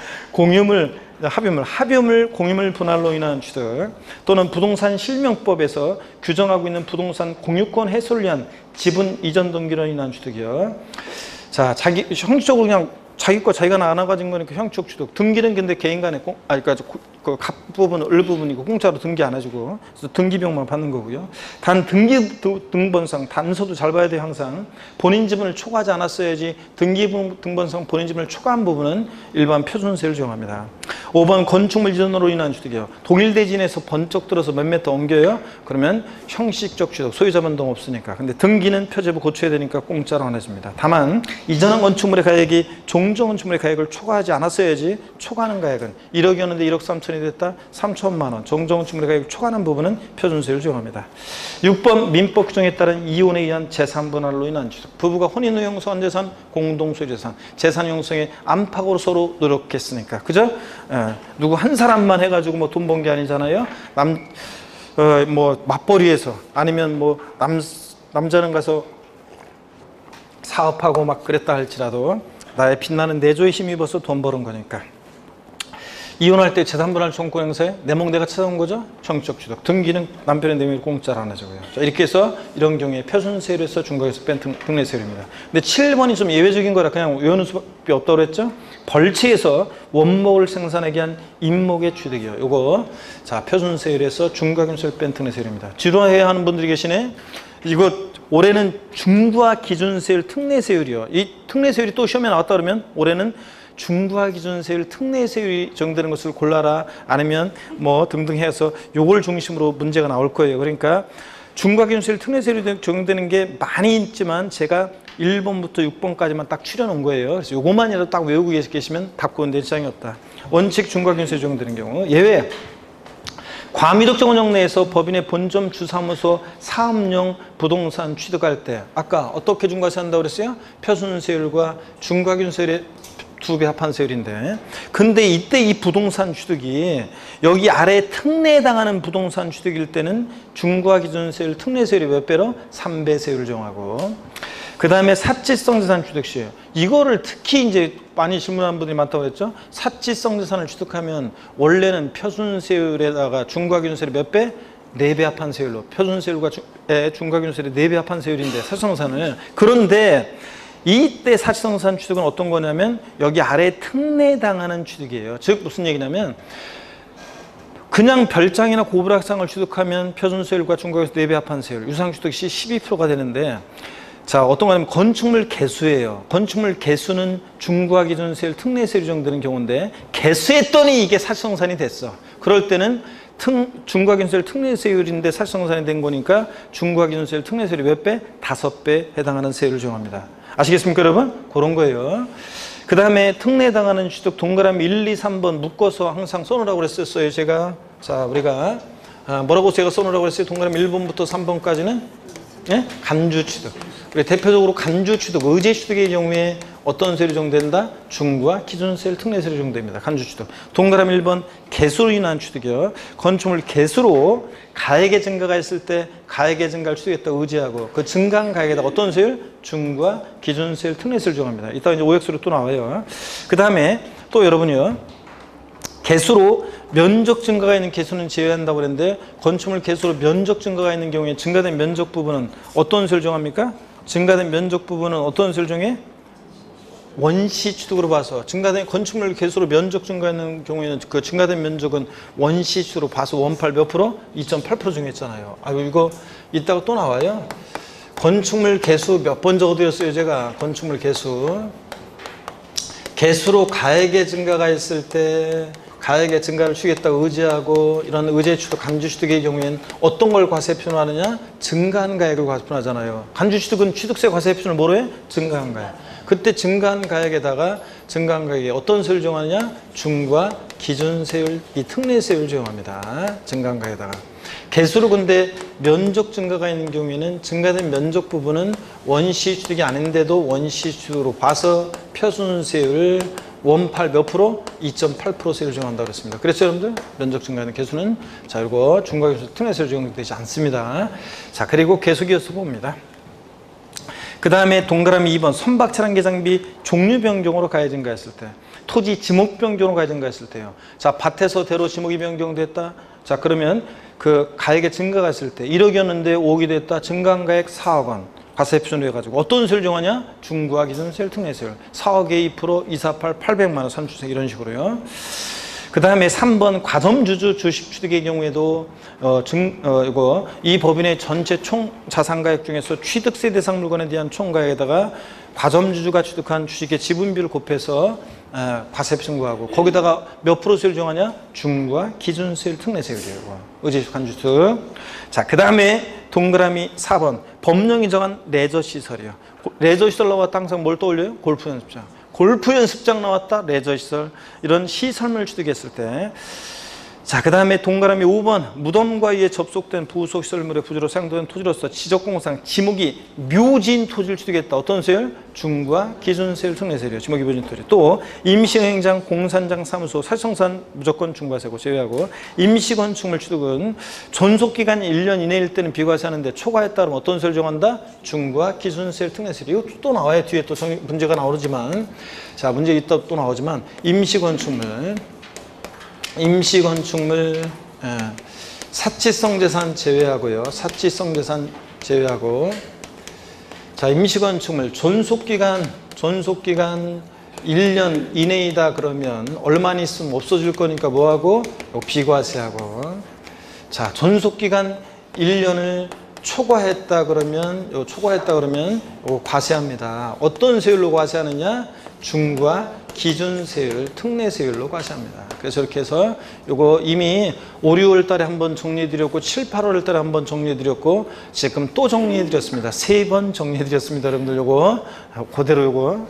합유물 공유물 분할로 인한 취득, 또는 부동산 실명법에서 규정하고 있는 부동산 공유권 해소를 위한 지분 이전 등기로 인한 취득이요. 자, 형식적으로 그냥 자기 거 자기가 나눠 가진 거니까 형식 취득. 등기는 근데 개인 간에 그러니까 그 갑 부분, 을 부분이고 공짜로 등기 안 해주고, 그래서 등기비용만 받는 거고요. 단 등기 등본상 단서도 잘 봐야 돼요. 항상 본인 지분을 초과하지 않았어야지. 등기 등본상 본인 지분을 초과한 부분은 일반 표준세율 적용합니다. 5번 건축물 이전으로 인한 취득이요. 독일 대지진에서 번쩍 들어서 몇 미터 옮겨요. 그러면 형식적 취득, 소유자 변동 없으니까. 근데 등기는 표제부 고쳐야 되니까 공짜로 안 해줍니다. 다만 이전한 건축물의 가액이 종전 건축물의 가액을 초과하지 않았어야지. 초과하는 가액은 1억이었는데 1억 3천이 됐다. 3천만 원. 종전 건축물의 가액을 초과하는 부분은 표준세율 적용합니다. 6번 민법 규정에 따른 이혼에 의한 재산 분할로 인한 취득. 부부가 혼인 후 형성한 재산, 공동소유 재산. 재산 형성에 안팎으로 서로 노력했으니까. 그죠? 누구 한 사람만 해가지고 뭐 돈 번 게 아니잖아요. 뭐 맞벌이해서, 아니면 뭐 남자는 가서 사업하고 막 그랬다 할지라도 나의 빛나는 내조에 힘입어서 돈 버는 거니까. 이혼할 때 재산분할 청구권 행사에 내 몫 내가 찾아온 거죠. 형식적 취득. 등기는 남편의 내밀 공짜로 안 해주고요. 자, 이렇게 해서 이런 경우에 표준세율에서 중과에서 뺀 특례세율입니다. 근데 7번이 좀 예외적인 거라 그냥 외우는 수밖에 없다고 그랬죠. 벌채에서 원목을 생산하기 위한 임목의 취득이요. 요거 자 표준세율에서 중과균세율 뺀 특례세율입니다. 지루해야 하는 분들이 계시네. 이거 올해는 중과 기준세율 특례세율이요. 이 특례세율이 또 시험에 나왔다 그러면 올해는 중과 기준세율 특례세율이 적용되는 것을 골라라, 아니면 뭐 등등 해서 요걸 중심으로 문제가 나올 거예요. 그러니까 중과 기준세율 특례세율이 적용되는 게 많이 있지만 제가 1번부터 6번까지만 딱 추려놓은 거예요. 그래서 요것만이라도 딱 외우고 계시면 답고 내 지장이 없다. 원칙 중과 기준세율 적용되는 경우 예외. 과미덕 정원역 내에서 법인의 본점 주사무소 사업용 부동산 취득할 때 아까 어떻게 중과세한다고 그랬어요? 표준세율과 중과균세율의 2배 합한 세율인데, 근데 이때 이 부동산 취득이 여기 아래 특례당하는 부동산 취득일 때는 중과기준세율 특례세율이 몇 배로? 3배 세율을 정하고, 그 다음에 사치성 재산 취득 시에요. 이거를 특히 이제 많이 질문하는 분들이 많다고 했죠. 사치성 재산을 취득하면 원래는 표준세율에다가 중과기준세율이 몇 배? 4배 합한 세율로. 표준세율과 중과기준세율이 4배 합한 세율인데 사치성산을. 그런데 이때 사치성산 취득은 어떤 거냐면 여기 아래에 특례당하는 취득이에요. 즉 무슨 얘기냐면 그냥 별장이나 고부락상을 취득하면 표준세율과 중과기준세 4배 합한 세율, 유상취득 시 12%가 되는데, 자 어떤 거냐면 건축물 개수예요. 건축물 개수는 중과기준세율 특례세율이 적용되는 경우인데 개수했더니 이게 사치성산이 됐어. 그럴 때는 중과기준세율 특례세율인데 사치성산이 된 거니까 중과기준세율 특례세율이 몇 배? 5배 해당하는 세율을 적용합니다. 아시겠습니까 여러분? 그런 거예요. 그 다음에 특례당하는 취득 동그라미 1, 2, 3번 묶어서 항상 써놓으라고 그랬었어요 제가. 자 우리가 뭐라고 제가 써놓으라고 그랬어요? 동그라미 1번부터 3번까지는 네? 간주취득. 우리 대표적으로 간주취득, 의제취득의 경우에 어떤 세율이 적용된다? 중과 기준세율 특례세율이 적용됩니다. 간주취득. 동그라미 1번 개수로 인한 취득이요. 건축물 개수로 가액의 증가가 있을 때 가액의 증가를 취득했다고 의지하고 그 증가한 가액에다 어떤 세율? 중과 기준세율 특례세율을 적용합니다. 이따 이제 오엑스로 또 나와요. 그 다음에 또 여러분이요. 개수로 면적 증가가 있는 개수는 제외한다고 그랬는데 건축물 개수로 면적 증가가 있는 경우에 증가된 면적 부분은 어떤 세율을 정합니까? 증가된 면적 부분은 어떤 세율을 정해? 원시 취득으로 봐서 증가된 건축물 개수로 면적 증가하는 경우에는 그 증가된 면적은 원시 취득으로 봐서 원팔 몇 프로? 2.8% 정했잖아요. 아이고 이거 이따가 또 나와요. 건축물 개수 몇 번 적어드렸어요 제가. 건축물 개수로 가액의 증가가 있을 때 가액의 증가를 주겠다고 의지하고 이런 의제취득, 간주취득의 경우에는 어떤 걸 과세표현하느냐? 증가한 가액을 과세표현하잖아요. 간주취득은 취득세 과세표현을 뭐로 해? 증가한 가액. 그때 증가한 가액에다가 증가한 가액에 어떤 세율을 적용하느냐? 중과 기준세율, 이 특례세율을 적용합니다. 증가한 가액에다가. 개수로 근데 면적 증가가 있는 경우에는 증가된 면적 부분은 원시 취득이 아닌데도 원시 취득으로 봐서 표준세율 원팔 몇 프로? 2.8% 세율을 적용한다고 그랬습니다. 그렇죠 여러분들? 면적 증가하는 개수는 자 이거 중과기준세 특례세율 적용되지 않습니다. 자 그리고 계속이어서 봅니다. 그 다음에 동그라미 2번 선박 차량 개장비 종류 변경으로 가해 증가했을 때, 토지 지목 변경으로 가해 증가했을 때요. 자, 밭에서 대로 지목이 변경됐다. 자, 그러면 그 가액의 증가가 있을 때 1억이었는데 5억이 됐다. 증가한 가액 4억 원. 과세 표준으로 해가지고 어떤 세율 정하냐? 중과 기준세율, 특례세율. 4억에 2%, 248, 800만 원 산출세 이런 식으로요. 그 다음에 3번 과점주주 주식 취득의 경우에도 이 법인의 전체 총 자산가액 중에서 취득세 대상 물건에 대한 총가액에다가 과점주주가 취득한 주식의 지분비를 곱해서 과세 청구하고 거기다가 몇 프로 세율 정하냐? 중과 기준세율, 특례세율이에요. 의제식 간주특. 자, 그 다음에 동그라미 4번 법령이 정한 레저시설이요. 레저시설 나왔다 항상 뭘 떠올려요? 골프 연습장. 골프 연습장 나왔다, 레저시설, 이런 시설물 취득했을 때. 자, 그 다음에 동그라미 5번 무덤과 이에 접속된 부속시설물의 부지로 사용되는 토지로서 지적공사상 지목이 묘진 토지를 취득했다. 어떤 세율? 중과 기준세율, 특례세율이요. 지목이 묘진 토지. 또 임시행장, 공산장, 사무소, 사실청산 무조건 중과세고 제외하고 임시건축물 취득은 존속기간 1년 이내일 때는 비과세하는데 초과에 따르면 어떤 세율 정한다? 중과 기준세율, 특례세율. 이거 또 나와요. 뒤에 또 문제가 나오지만, 자, 문제 이따 또 나오지만 임시건축물 사치성 재산 제외하고요. 사치성 재산 제외하고. 자, 임시건축물 존속기간 1년 이내이다 그러면 얼마 있으면 없어질 거니까 뭐하고? 비과세하고. 자, 존속기간 1년을 초과했다 그러면 과세합니다. 어떤 세율로 과세하느냐? 중과 기준세율, 특례세율로 과세합니다. 그래서 이렇게 해서 요거 이미 5, 6월 달에 한번 정리해드렸고 7, 8월 달에 한번 정리해드렸고 지금 또 정리해드렸습니다. 3번 정리해드렸습니다. 여러분들 요거 그대로 요거.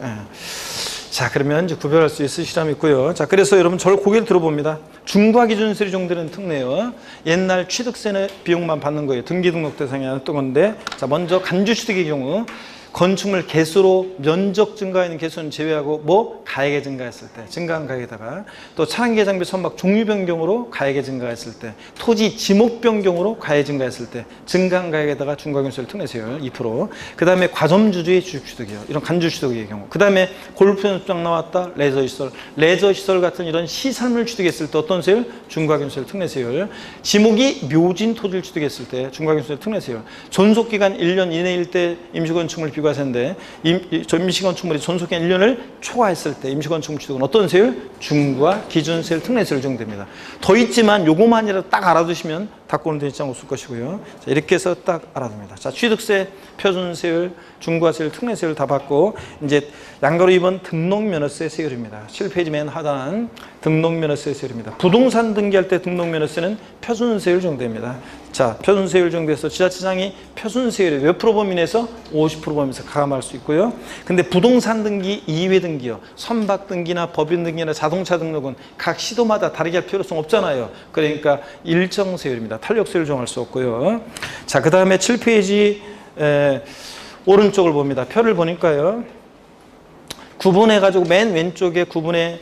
자, 그러면 이제 구별할 수 있으시라면 있고요. 자, 그래서 여러분 저를 고개를 들어봅니다. 중과 기준세율이 정되는 특례요. 옛날 취득세 비용만 받는 거예요. 등기등록 대상이 아니었던 건데, 자, 먼저 간주취득의 경우 건축물 개수로 면적 증가하는 개수는 제외하고 뭐 가액이 증가했을 때, 증가한 가액에다가 또 차량 개장비 선박 종류 변경으로 가액이 증가했을 때, 토지 지목 변경으로 가액이 증가했을 때 증가한 가액에다가 중과기준세율, 특례세율 2%. 그 다음에 과점주주의 주식취득이요. 이런 간주취득의 경우. 그 다음에 골프 연습장 나왔다, 레저시설 같은 이런 시설물 취득했을 때 어떤 세율? 중과기준세율, 특례세율. 지목이 묘진 토지를 취득했을 때 중과기준세율, 특례세율. 존속기간 1년 이내일 때 임시건축물 비과세인데 임시건축물이 존속기간 1년을 초과했을 때 임시건축물 취득은 어떤 세율? 중과 기준세율, 특례세율 정도입니다. 더 있지만 요거만이라도 딱 알아두시면 닦고는 되지 않을 것이고요. 자, 이렇게 해서 딱 알아둡니다. 자, 취득세, 표준세율, 중과세율, 특례세율 다 받고 이제 양가로 2번 등록면허세 세율입니다. 7페이지 맨 하단 등록면허세 세율입니다. 부동산 등기할 때 등록면허세는 표준세율 정도입니다. 자, 표준세율 정도에서 지자체장이 표준세율의 몇 프로 범위 내에서 50% 범위에서 가감할 수 있고요. 근데 부동산 등기 이외 등기요. 선박 등기나 법인 등기나 자동차 등록은 각 시도마다 다르게 할 필요성 없잖아요. 그러니까 일정 세율입니다. 탄력세율 정할 수 없고요. 자, 그 다음에 7페이지 오른쪽을 봅니다. 표를 보니까요. 구분해가지고 맨 왼쪽에 구분에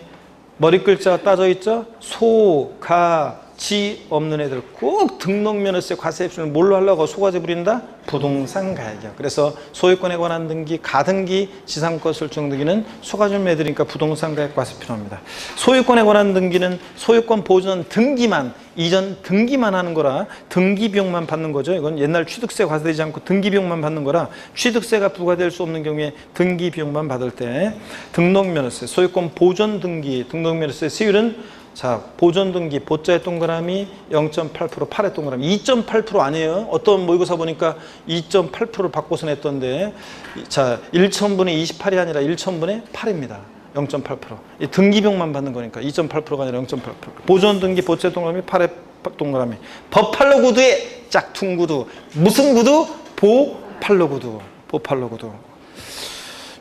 머리 글자가 따져 있죠. 소, 가, 지 없는 애들 꼭 등록면허세 과세 앱순을 뭘로 하려고 소과세 부린다? 부동산 가액이요. 그래서 소유권에 관한 등기, 가등기, 지상권 설정 등기는 소과점 애들이니까 부동산 가액 과세 필요합니다. 소유권에 관한 등기는 소유권 보존 등기만, 이전 등기만 하는 거라 등기 비용만 받는 거죠. 이건 옛날 취득세 과세되지 않고 등기 비용만 받는 거라 취득세가 부과될 수 없는 경우에 등기 비용만 받을 때 등록면허세, 소유권 보존 등기, 등록면허세 세율은 자, 보존등기, 보자의 동그라미 0.8%, 8의 동그라미 2.8% 아니에요. 어떤 모의고사 보니까 2.8%를 바꿔서 냈던데 자, 1,000분의 28이 아니라 1,000분의 8입니다. 0.8%. 이 등기비용만 받는 거니까 2.8%가 아니라 0.8%. 보존등기, 보자의 동그라미 8의 동그라미. 버팔로 구두의 짝퉁 구두. 무슨 구두? 보팔로 구두. 보팔로 구두.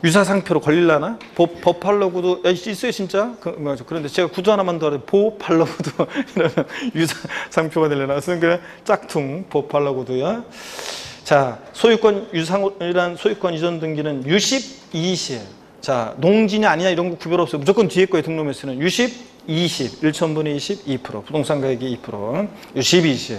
유사상표로 걸릴라나? 버팔로 구두 있어요 진짜? 그런데 제가 구두 하나만 더 하래 보팔로 구두 이러면 유사상표가 되려나? 그러니까 짝퉁 보팔로 구두야. 자, 소유권 유상이란 소유권 이전 등기는 유십, 20. 자, 농지냐 아니냐 이런 거 구별 없어요. 무조건 뒤에 거에 등록면허세는 유십, 20, 1,000분의 20, 2%. 부동산 가액이 2%. 유십, 20.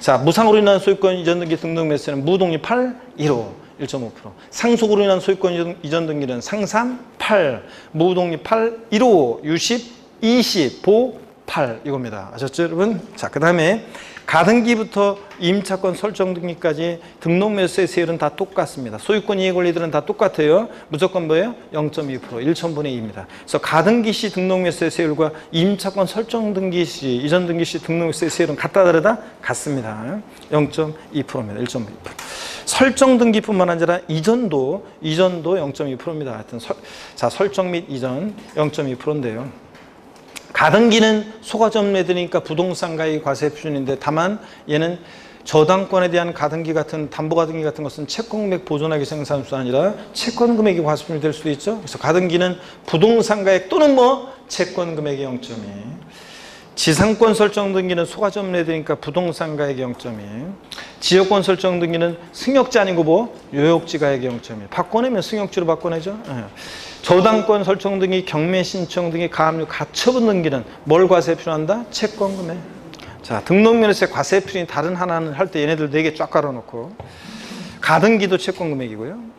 자, 무상으로 인한 소유권 이전 등기 등록면허세는 무동이 8, 1호. 1.5%. 상속으로 인한 소유권 이전 등기는 상산 8, 무독립 8, 15, 유십 20, 보 8 이겁니다. 아셨죠, 여러분? 자, 그 다음에 가등기부터 임차권 설정 등기까지 등록매수의 세율은 다 똑같습니다. 소유권 이해 권리들은 다 똑같아요. 무조건 뭐예요? 0.2%, 1,000분의 2입니다. 그래서 가등기 시 등록매수의 세율과 임차권 설정 등기 시, 이전 등기 시 등록매수의 세율은 같다 다르다? 같습니다. 0.2%입니다. 1.2%. 설정 등기뿐만 아니라 이전도 0.2%입니다. 하여튼 자, 설정 및 이전 0.2%인데요. 가등기는 소가점매되니까 부동산 가액 과세 표준인데 다만 얘는 저당권에 대한 가등기 같은 담보가등기 같은 것은 채권금액 보존하기 생산수 아니라 채권금액이 과세 표준이 될 수도 있죠. 그래서 가등기는 부동산 가액 또는 뭐 채권금액의 0.2. 지상권 설정 등기는 소가점매되니까 부동산 가액의 0.2. 지역권 설정 등기는 승역지 아니고 뭐 요역지 가액의 0.2. 바꿔내면 승역지로 바꿔내죠. 저당권 설정 등기, 경매 신청 등기, 가압류, 가처분 등기는 뭘 과세 표준한다? 채권금액. 자, 등록면허세 과세 표준이 다른 하나는 할 때 얘네들 4개 쫙 깔아놓고 가등기도 채권금액이고요.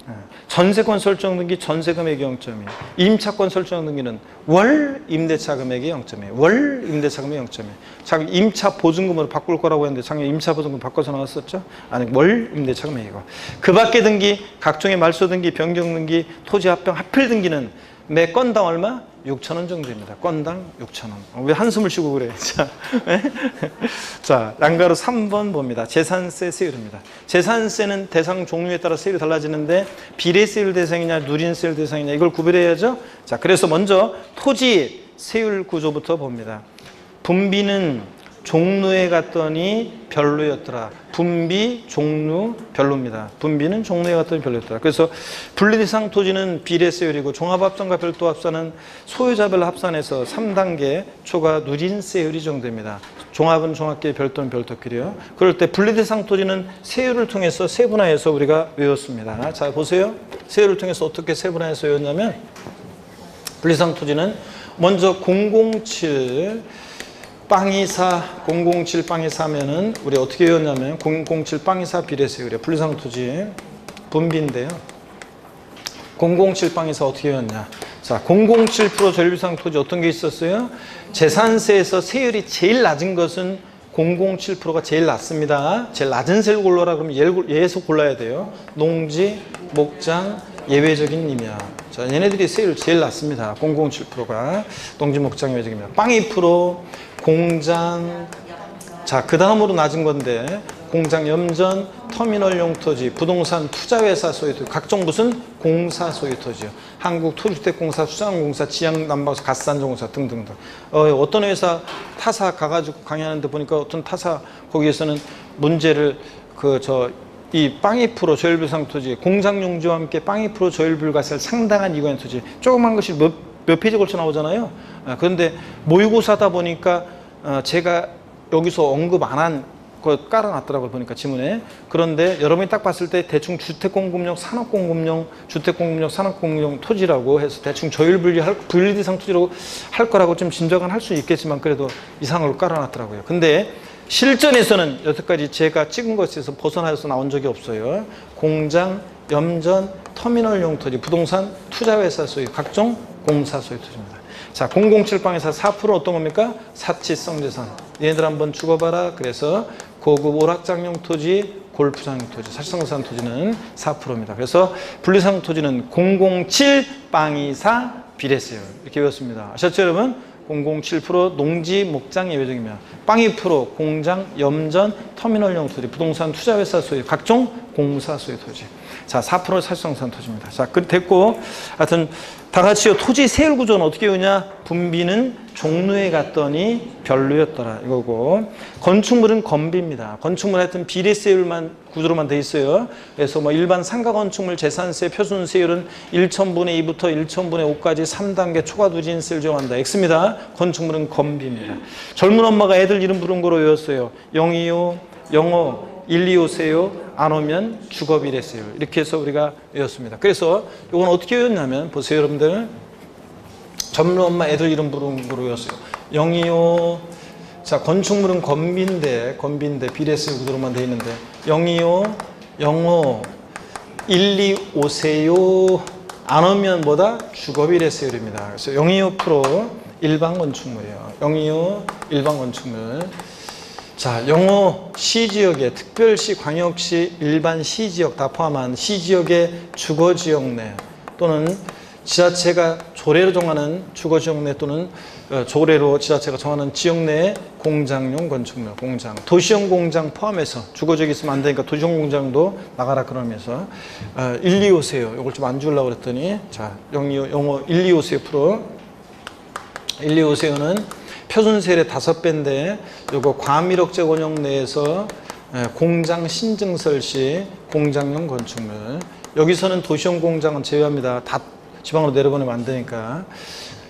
전세권 설정 등기 전세금액이 0.2. 임차권 설정 등기는 월 임대차 금액이 0.2. 월 임대차 금액이 0.2. 자, 임차 보증금으로 바꿀 거라고 했는데 작년 임차 보증금 바꿔서 나왔었죠? 아니, 월 임대차 금액이고. 그 밖의 등기, 각종의 말소 등기, 변경 등기, 토지 합병, 합필 등기는 매 건당 얼마? 6,000원 정도입니다. 건당 6,000원. 왜 한숨을 쉬고 그래? 자, 양가로 3번 봅니다. 재산세 세율입니다. 재산세는 대상 종류에 따라 세율이 달라지는데 비례세율 대상이냐 누린세율 대상이냐 이걸 구별해야죠. 자, 그래서 먼저 토지 세율 구조부터 봅니다. 분비는 종로에 갔더니 별로였더라. 분비, 종로, 별로입니다. 분비는 종로에 갔더니 별로였더라. 그래서 분리대상 토지는 비례세율이고 종합합산과 별도합산은 소유자별 합산해서 3단계 초과 누린세율이 정도입니다. 종합은 종합계, 별도는 별도끼리요. 그럴 때 분리대상 토지는 세율을 통해서 세분화해서 우리가 외웠습니다. 자, 보세요. 세율을 통해서 어떻게 세분화해서 외웠냐면 분리대상 토지는 먼저 007 빵이사 007 빵이사 하면은 우리 어떻게 외웠냐면 007 빵이사 비례세율이에요. 분리상 토지 분비인데요. 007 빵이사 어떻게 외웠냐? 자, 007% 전리비상 토지 어떤 게 있었어요? 재산세에서 세율이 제일 낮은 것은 007%가 제일 낮습니다. 제일 낮은 세율 골라라 그러면 얘에서 골라야 돼요. 농지, 목장, 예외적인 임야. 자, 얘네들이 세율 제일 낮습니다. 007%가 농지, 목장, 예외적입니다. 빵 2%, 공장, 자, 그 다음으로 낮은 건데 공장, 염전, 터미널용 토지, 부동산, 투자회사 소유토지, 각종 무슨 공사 소유토지요. 한국토주택공사, 수자원공사, 지역난방사, 가스안전공사 등등등. 어떤 회사 타사 가가지고 강의하는데 보니까 어떤 타사 거기에서는 문제를 이 빵 2% 저율불상 토지, 공장용지와 함께 빵 2% 저율불가세를 상당한 이관의 토지, 조그만 것이 몇 페이지 걸쳐 나오잖아요. 그런데 모의고사다 보니까 제가 여기서 언급 안 한 거 깔아놨더라고요. 보니까 지문에. 그런데 여러분이 딱 봤을 때 대충 주택공급용, 산업공급용, 주택공급용, 산업공급용 토지라고 해서 대충 분리대상 토지라고 할 거라고 좀 짐작은 할 수 있겠지만 그래도 이상으로 깔아놨더라고요. 근데 실전에서는 여태까지 제가 찍은 것에서 벗어나서 나온 적이 없어요. 공장, 염전, 터미널용 토지, 부동산, 투자회사 소유, 각종 공사 소유 토지입니다. 자, 007빵에서 4% 어떤 겁니까? 사치성 재산. 얘네들 한번 죽어봐라. 그래서 고급 오락장용 토지, 골프장용 토지, 사치성 재산 토지는 4%입니다. 그래서 분리상 토지는 007빵이사 비례세율 이렇게 외웠습니다. 아셨죠, 여러분? 007% 농지, 목장 예외적이며 빵 2% 공장, 염전, 터미널용 토지, 부동산, 투자회사 소유, 각종 공사 소유 토지. 자, 4% 사실상산 토지입니다. 자, 됐고, 하여튼 다 같이요. 토지 세율 구조는 어떻게 오냐? 분비는 종로에 갔더니 별로였더라 이거고, 건축물은 건비입니다. 건축물 하여튼 비례세율만 구조로만 돼 있어요. 그래서 뭐 일반 상가 건축물 재산세 표준 세율은 1,000분의 2부터 1,000분의 5까지 3단계 초과 누진세를 적용한다. X입니다. 건축물은 건비입니다. 젊은 엄마가 애들 이름 부른 거로 외웠어요. 025, 영어 125세요. 안 오면 주거비례세율. 이렇게 해서 우리가 외웠습니다. 그래서 이건 어떻게 외웠냐면 보세요, 여러분들. 젊은 엄마 애들 이름 부른 거로 외웠어요. 025. 자, 건축물은 건비인데 비례세율 구조로만 돼 있는데 025, 영어 1, 2 오세요. 안 오면 뭐다? 주거비례세율입니다. 그래서 025% 일반 건축물이에요. 025 일반 건축물. 자, 05 시지역에 특별시, 광역시, 일반 시지역 다 포함한 시지역의 주거지역 내 또는 지자체가 조례로 정하는 주거지역 내 또는 조례로 지자체가 정하는 지역 내의 공장용 건축물, 공장, 도시형 공장 포함해서 주거지역이 있으면 안 되니까 도시형 공장도 나가라 그러면서 1, 2 오세요. 이걸 좀 안 주려고 그랬더니 자, 025, 1, 2 오세요 프로 1, 2 오세요는 표준세율의 5배인데 요거 과밀억제원형 내에서 공장 신증설 시 공장용 건축물 여기서는 도시형 공장은 제외합니다. 다 지방으로 내려보내면 안 되니까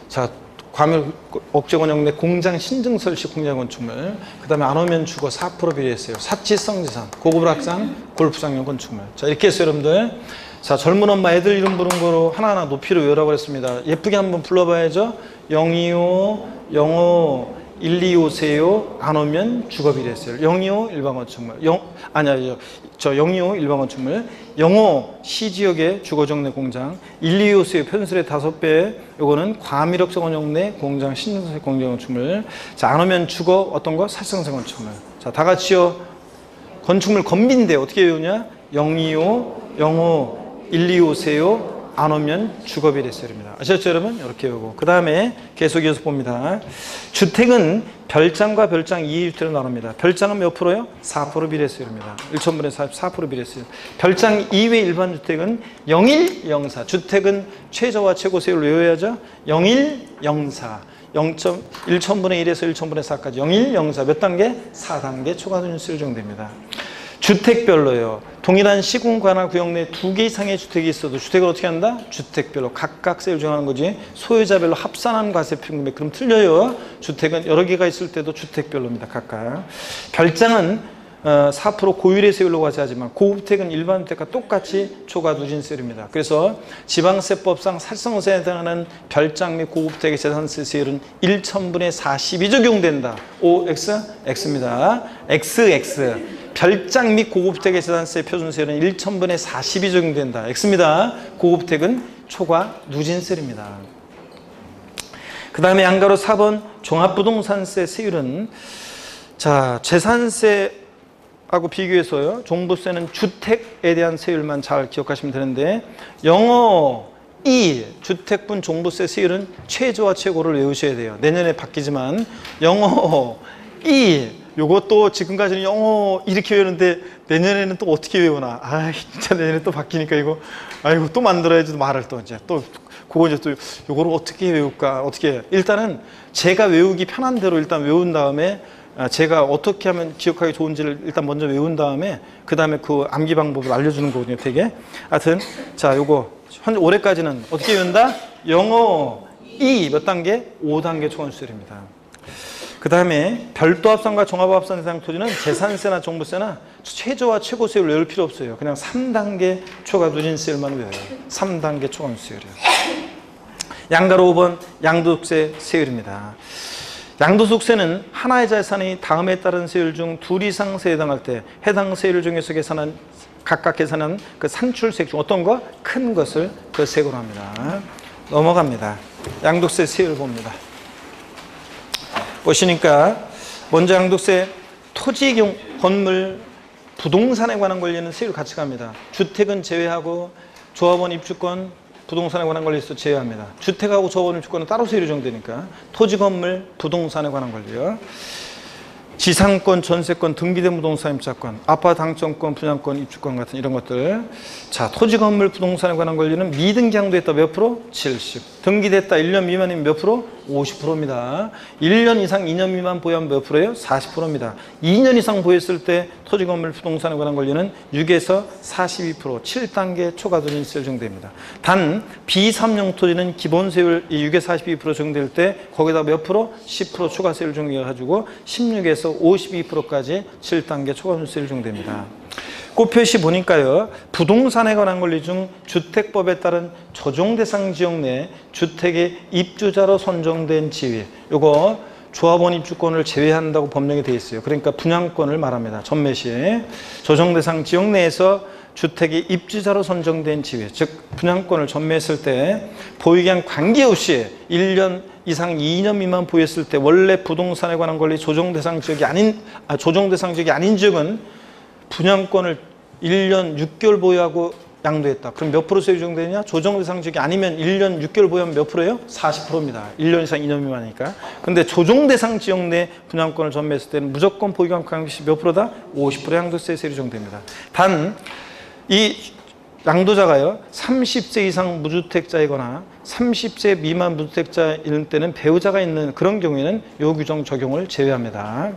자 과밀억제원형 내 공장 신증설 시 공장 건축물 그 다음에 안 오면 주거 4% 비례했어요. 사치성 재산 고급 학상 골프장용 건축물 자 이렇게 했어요 여러분들. 자 젊은 엄마 애들 이름 부른 거로 하나하나 높이로 외우라고 그랬습니다. 예쁘게 한번 불러봐야죠. 025 05 1, 2 오세요. 안 오면 주거비례세율. 025 일반 건축물. 025 일반 건축물. 05 시지역의 주거지역 내 공장. 1, 2 오세요. 편수의 5배. 요거는 과밀억제원형 내 공장 신증설 공장 건축물. 자, 안 오면 주거 어떤 거? 살성생 건축물. 자, 다 같이요. 건축물 건비인데 어떻게 외우냐? 025 05 1, 2 오세요. 안 오면 주거비례세율입니다. 아셨죠 여러분? 이렇게 외우고 그 다음에 계속 이어서 봅니다. 주택은 별장과 별장 2주택으로 나눕니다. 별장은 몇 프로요? 4% 비례세율입니다. 1,000분의 4% 비례세율. 별장 이외 일반 주택은 0104 주택은 최저와 최고세율을 외워야죠. 0104 1,000분의 1에서 1,000분의 4까지 0104 몇 단계? 4단계 초과순위세율 정도입니다. 주택별로요. 동일한 시군 관할 구역 내 2개 이상의 주택이 있어도 주택을 어떻게 한다? 주택별로 각각 세율 정하는 거지. 소유자별로 합산한 과세 평균액 그럼 틀려요. 주택은 여러 개가 있을 때도 주택별로입니다. 각각. 별장은 4% 고율의 세율로 과세하지만 고급택은 일반 주택과 똑같이 초과 누진세율입니다. 그래서 지방세법상 살성세에 해당하는 별장 및 고급택의 재산세 세율은 1,000분의 40이 적용된다. OX? X입니다. XX. 별장 및 고급택의 재산세 표준세율은 1,000분의 40이 적용된다. X입니다. 고급택은 초과 누진세율입니다. 그 다음에 양가로 4번 종합부동산세 세율은 자 재산세하고 비교해서요. 종부세는 주택에 대한 세율만 잘 기억하시면 되는데 052 주택분 종부세 세율은 최저와 최고를 외우셔야 돼요. 내년에 바뀌지만 052 요것도 지금까지는 영어 이렇게 외우는데 내년에는 또 어떻게 외우나. 아 진짜 내년에 또 바뀌니까 이거 아이고 또 만들어야지 말을 또 이제 또 그거 이제 또 요거를 어떻게 외울까 어떻게 일단은 제가 외우기 편한 대로 일단 외운 다음에 제가 어떻게 하면 기억하기 좋은지를 일단 먼저 외운 다음에 그 다음에 그 암기 방법을 알려주는 거거든요 되게. 하여튼 자 요거 현 올해까지는 어떻게 외운다? 영어 2 몇 단계? 5단계 초과수율입니다. 그 다음에 별도 합산과 종합합산 대상 토지는 재산세나 종부세나 최저와 최고세율을 외울 필요 없어요. 그냥 3단계 초과 누진세율만 외워요. 3단계 초과 누진세율이요. 양가로 5번 양도소득세 세율입니다. 양도소득세는 하나의 재산이 다음에 따른 세율 중 둘 이상 세에 해당할 때 해당 세율 중에서 계산한 각각 계산한 그 산출세액 중 어떤 거? 큰 것을 그 세액으로 합니다. 넘어갑니다. 양도세 세율 봅니다. 보시니까 먼저 양도세 토지, 건물, 부동산에 관한 권리는 세율 같이 갑니다. 주택은 제외하고 조합원 입주권, 부동산에 관한 권리에서 제외합니다. 주택하고 조합원 입주권은 따로 세율이 정되니까 토지, 건물, 부동산에 관한 권리요. 지상권, 전세권, 등기된 부동산 임차권, 아파트 당첨권, 분양권, 입주권 같은 이런 것들. 자, 토지, 건물, 부동산에 관한 권리는 미등기 양도했다 몇 프로? 70. 등기됐다 1년 미만이면 몇 프로? 50%입니다. 1년 이상 2년 미만 보유하면 몇 프로예요? 40%입니다. 2년 이상 보유했을 때 토지, 건물, 부동산에 관한 권리는 6에서 42%, 7단계 초과 누진세율 적용됩니다. 단 비삼용 토지는 기본세율 6에서 42% 적용될 때 거기다 몇 프로? 10% 초과세율 적용해가지고 16에서 52%까지 7단계 초과 누진세율 적용됩니다. 꽃표시 보니까요. 부동산에 관한 권리 중 주택법에 따른 조정대상 지역 내 주택의 입주자로 선정된 지위 요거 조합원 입주권을 제외한다고 법령에 되어 있어요. 그러니까 분양권을 말합니다. 전매 시에 조정대상 지역 내에서 주택이 입주자로 선정된 지위, 즉 분양권을 전매했을 때 보유기한 관계없이 1년 이상 2년 미만 보유했을 때 원래 부동산에 관한 권리 조정 대상 지역이 아닌 지역은 분양권을 1년 6개월 보유하고 양도했다. 그럼 몇 프로 세율 적용되느냐? 조정 대상 지역이 아니면 1년 6개월 보유하면 몇 프로예요? 40%입니다. 1년 이상 2년 미만이니까. 근데 조정 대상 지역 내 분양권을 전매했을 때는 무조건 보유기한 관계없이 몇 프로다? 50% 양도세 세율이 적용됩니다. 단 이 양도자가요 30세 이상 무주택자이거나 30세 미만 무주택자일 때는 배우자가 있는 그런 경우에는 이 규정 적용을 제외합니다.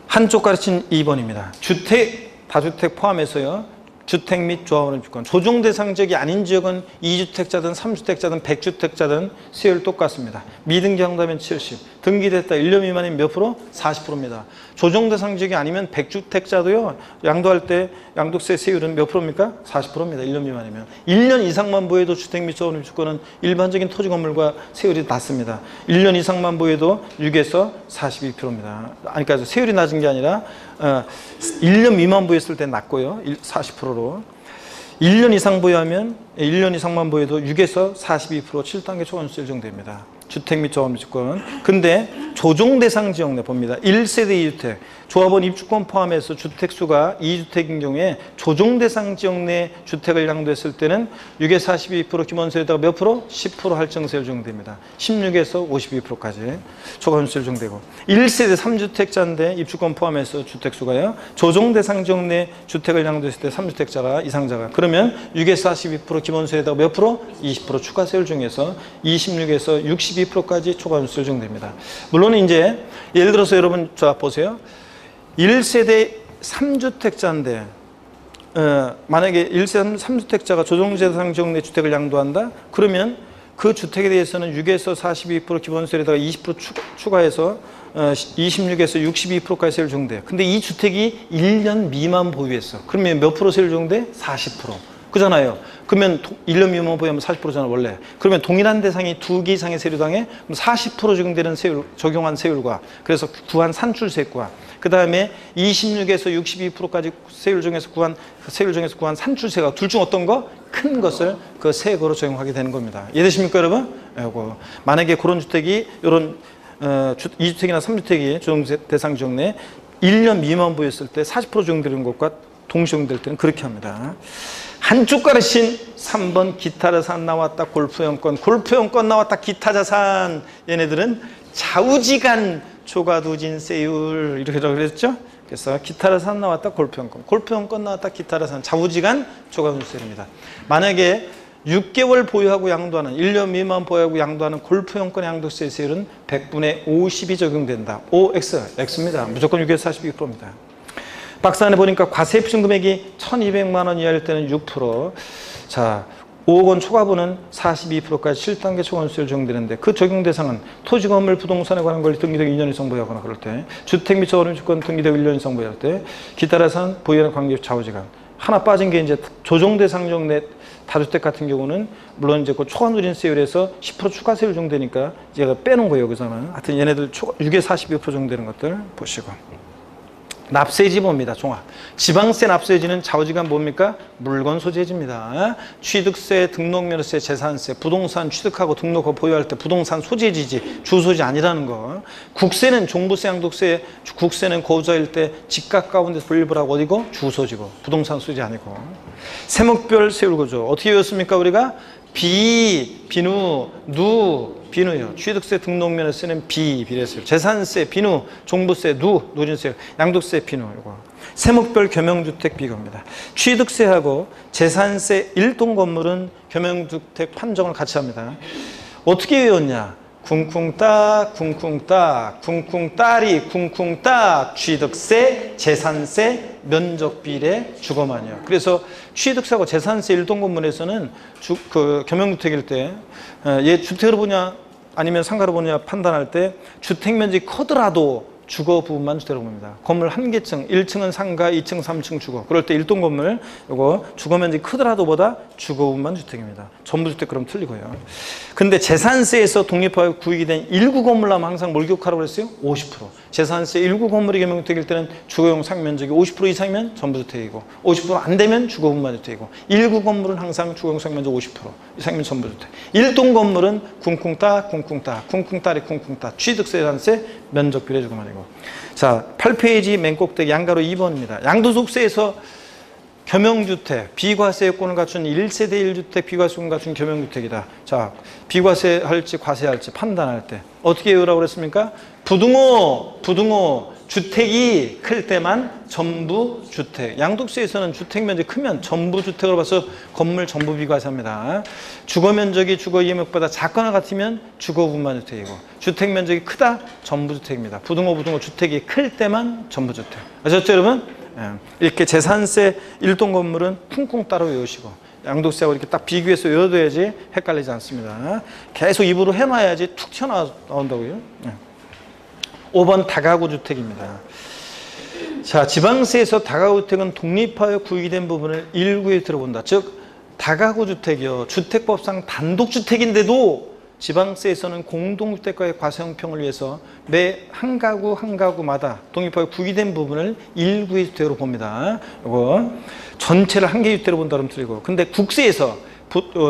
한쪽 가르친 2번입니다. 주택, 다주택 포함해서요. 주택 및 조합원의 주권. 조정 대상 지역이 아닌 지역은 2주택자든 3주택자든 100주택자든 세율 똑같습니다. 미등기한다면 70. 등기됐다 1년 미만이면 몇 프로? 40%입니다. 조정 대상 지역이 아니면 100주택자도요. 양도할 때 양도세 세율은 몇 프로입니까? 40%입니다. 1년 미만이면. 1년 이상만 보유해도 주택 및 조합원의 주권은 일반적인 토지 건물과 세율이 낮습니다. 1년 이상만 보유해도 6에서 42%입니다. 그러니까 세율이 낮은 게 아니라 1년 미만 보유했을 때 낮고요. 40%로. 1년 이상 보유하면 1년 이상만 보유해도 6에서 42% 7단계 초과세 적용됩니다. 주택 및 조합원 주권. 근데 조정 대상 지역 내 봅니다. 1세대 2주택. 조합원 입주권 포함해서 주택수가 2주택인 경우에 조정 대상 지역 내 주택을 양도했을 때는 6에서 42% 기본세율에다가 몇 프로? 10% 할증세율 적용됩니다. 16에서 52%까지 초과세율 적용되고 1세대 3주택자인데 입주권 포함해서 주택수가요. 조정 대상 지역 내 주택을 양도했을 때 3주택자가 이상자가 그러면 6에서 42% 기본세율에다가 몇 프로? 20% 추가세율 중에서 26에서 62%까지 초과세율 적용됩니다. 물론 이제 예를 들어서 여러분 자 보세요. 1세대 3주택자인데 만약에 1세대 3주택자가 조정대상 지역 내 주택을 양도한다? 그러면 그 주택에 대해서는 6에서 42% 기본세율에다가 20% 추가해서 26에서 62%까지 세율 적용돼요. 근데 이 주택이 1년 미만 보유했어. 그러면 몇 프로 세율 적용돼? 40%. 그잖아요. 그러면 1년 미만 보유하면 40%잖아 원래. 그러면 동일한 대상이 2개 이상의 세율당에 40% 적용되는 세율, 적용한 세율과 그래서 구한 산출세액과 그 다음에 26에서 62%까지 세율 중에서 구한 산출세가 둘 중 어떤 거? 큰 것을 그 세액으로 적용하게 되는 겁니다. 이해되십니까 여러분? 요거. 만약에 그런 주택이 이런 2주택이나 3주택이 조정 대상 지역 내 1년 미만 보유했을 때 40% 적용되는 것과 동시 적용될 때는 그렇게 합니다. 한쪽 가르친 3번 기타 자산 나왔다. 골프용권 나왔다. 기타 자산. 얘네들은 좌우지간 초과두진세율 이렇게 적어졌죠. 그래서 기타 자산 나왔다. 골프용권 나왔다. 기타 자산 좌우지간 초과두진세율입니다. 만약에 6개월 보유하고 양도하는 1년 미만 보유하고 양도하는 골프용권 양도세 세율은 100분의 50이 적용된다. X입니다. 무조건 6에서 42%입니다. 박스 안에 보니까 과세 표준 금액이 1,200만 원 이하일 때는 6%. 자, 5억 원 초과분은 42%까지 7단계 초과세율 적용되는데 그 적용 대상은 토지 건물 부동산에 관한 권리 등기되고 2년 이상 보유하거나 그럴 때 주택 및 조합원 주권 등기되고 1년 이상 보유할 때 기타 자산 보유하는 관계 좌우지간 하나 빠진 게 이제 조정 대상 지역 내 다주택 같은 경우는 물론 이제 그 초과누진세율에서 10% 추가세율 적용되니까 제가 빼놓은 거예요 여기서는. 하여튼 얘네들 6에 42% 적용되는 것들 보시고. 납세지 봅니다. 종합. 지방세 납세지는 좌우지간 뭡니까? 물건 소재지입니다. 취득세, 등록면허세, 재산세, 부동산 취득하고 등록하고 보유할 때 부동산 소재지지 주소지 아니라는 거. 국세는 종부세, 양도세, 국세는 거주자일 때 집값 가운데서 분립을 하고 어디고? 주소지고 부동산 소재 아니고. 세목별 세율구조 어떻게 외웠습니까 우리가? 비누, 비누요. 취득세 등록면허세는 비례세율. 재산세, 비누, 종부세, 누진세, 양도세, 비누. 이거. 세목별 겸용주택 비교입니다. 취득세하고 재산세 1동 건물은 겸용주택 판정을 같이 합니다. 어떻게 외웠냐? 쿵쿵딱, 쿵쿵딱, 쿵쿵따리, 쿵쿵딱, 취득세, 재산세, 면적비례, 주거만요. 그래서 취득세하고 재산세 1동 건물에서는 겸용주택일 때 얘 주택으로 보냐 아니면 상가로 보냐 판단할 때 주택면적이 크더라도 주거 부분만 주택으로 봅니다. 건물 한 개층, 1층은 상가, 2층, 3층 주거. 그럴 때 1동 건물, 요거 주거 면적이 크더라도 보다 주거 부분만 주택입니다. 전부 주택 그럼 틀리고요. 근데 재산세에서 독립하여 구입이 된 일구 건물 하면 항상 뭘 기억하라고 그랬어요? 50%. 재산세 일구 건물이 겸용주택일 때는 주거용 상면적이 50% 이상이면 전부 주택이고 50% 안 되면 주거 부분만 주택이고 일구 건물은 항상 주거용 상면적 50% 이상이면 전부 주택. 1동 건물은 쿵쿵따, 쿵쿵따, 쿵쿵따리 쿵쿵따 취득세, 재산세, 면적 비례 주거만 이고. 자, 8페이지 맨 꼭대기 양가로 2번입니다. 양도소득세에서 겸용주택, 비과세권을 갖춘 1세대 1주택 비과세권 갖춘 겸용주택이다. 자, 비과세 할지 과세할지 판단할 때 어떻게 외우라고 그랬습니까? 부등호 주택이 클 때만 전부 주택. 양도세에서는 주택 면적이 크면 전부 주택으로 봐서 건물 전부 비과세합니다. 주거 면적이 주거 이해목보다 작거나 같으면 주거 부분만 주택이고 주택 면적이 크다 전부 주택입니다. 부등호 주택이 클 때만 전부 주택. 아셨죠, 여러분? 이렇게 재산세 1동 건물은 쿵쿵 따로 외우시고 양도세하고 이렇게 딱 비교해서 외워둬야지 헷갈리지 않습니다. 계속 입으로 해놔야지 툭 튀어나온다고요. 5번 다가구 주택입니다. 자, 지방세에서 다가구 주택은 독립하여 구입이 된 부분을 일구에 들어본다. 즉 다가구 주택이요, 주택법상 단독주택인데도 지방세에서는 공동주택과의 과세 형평을 위해서 매 한 가구 한 가구마다 독립하여 구입된 부분을 일구의 주택으로 봅니다. 이거 전체를 한 개의 주택으로 본다면 틀리고, 근데 국세에서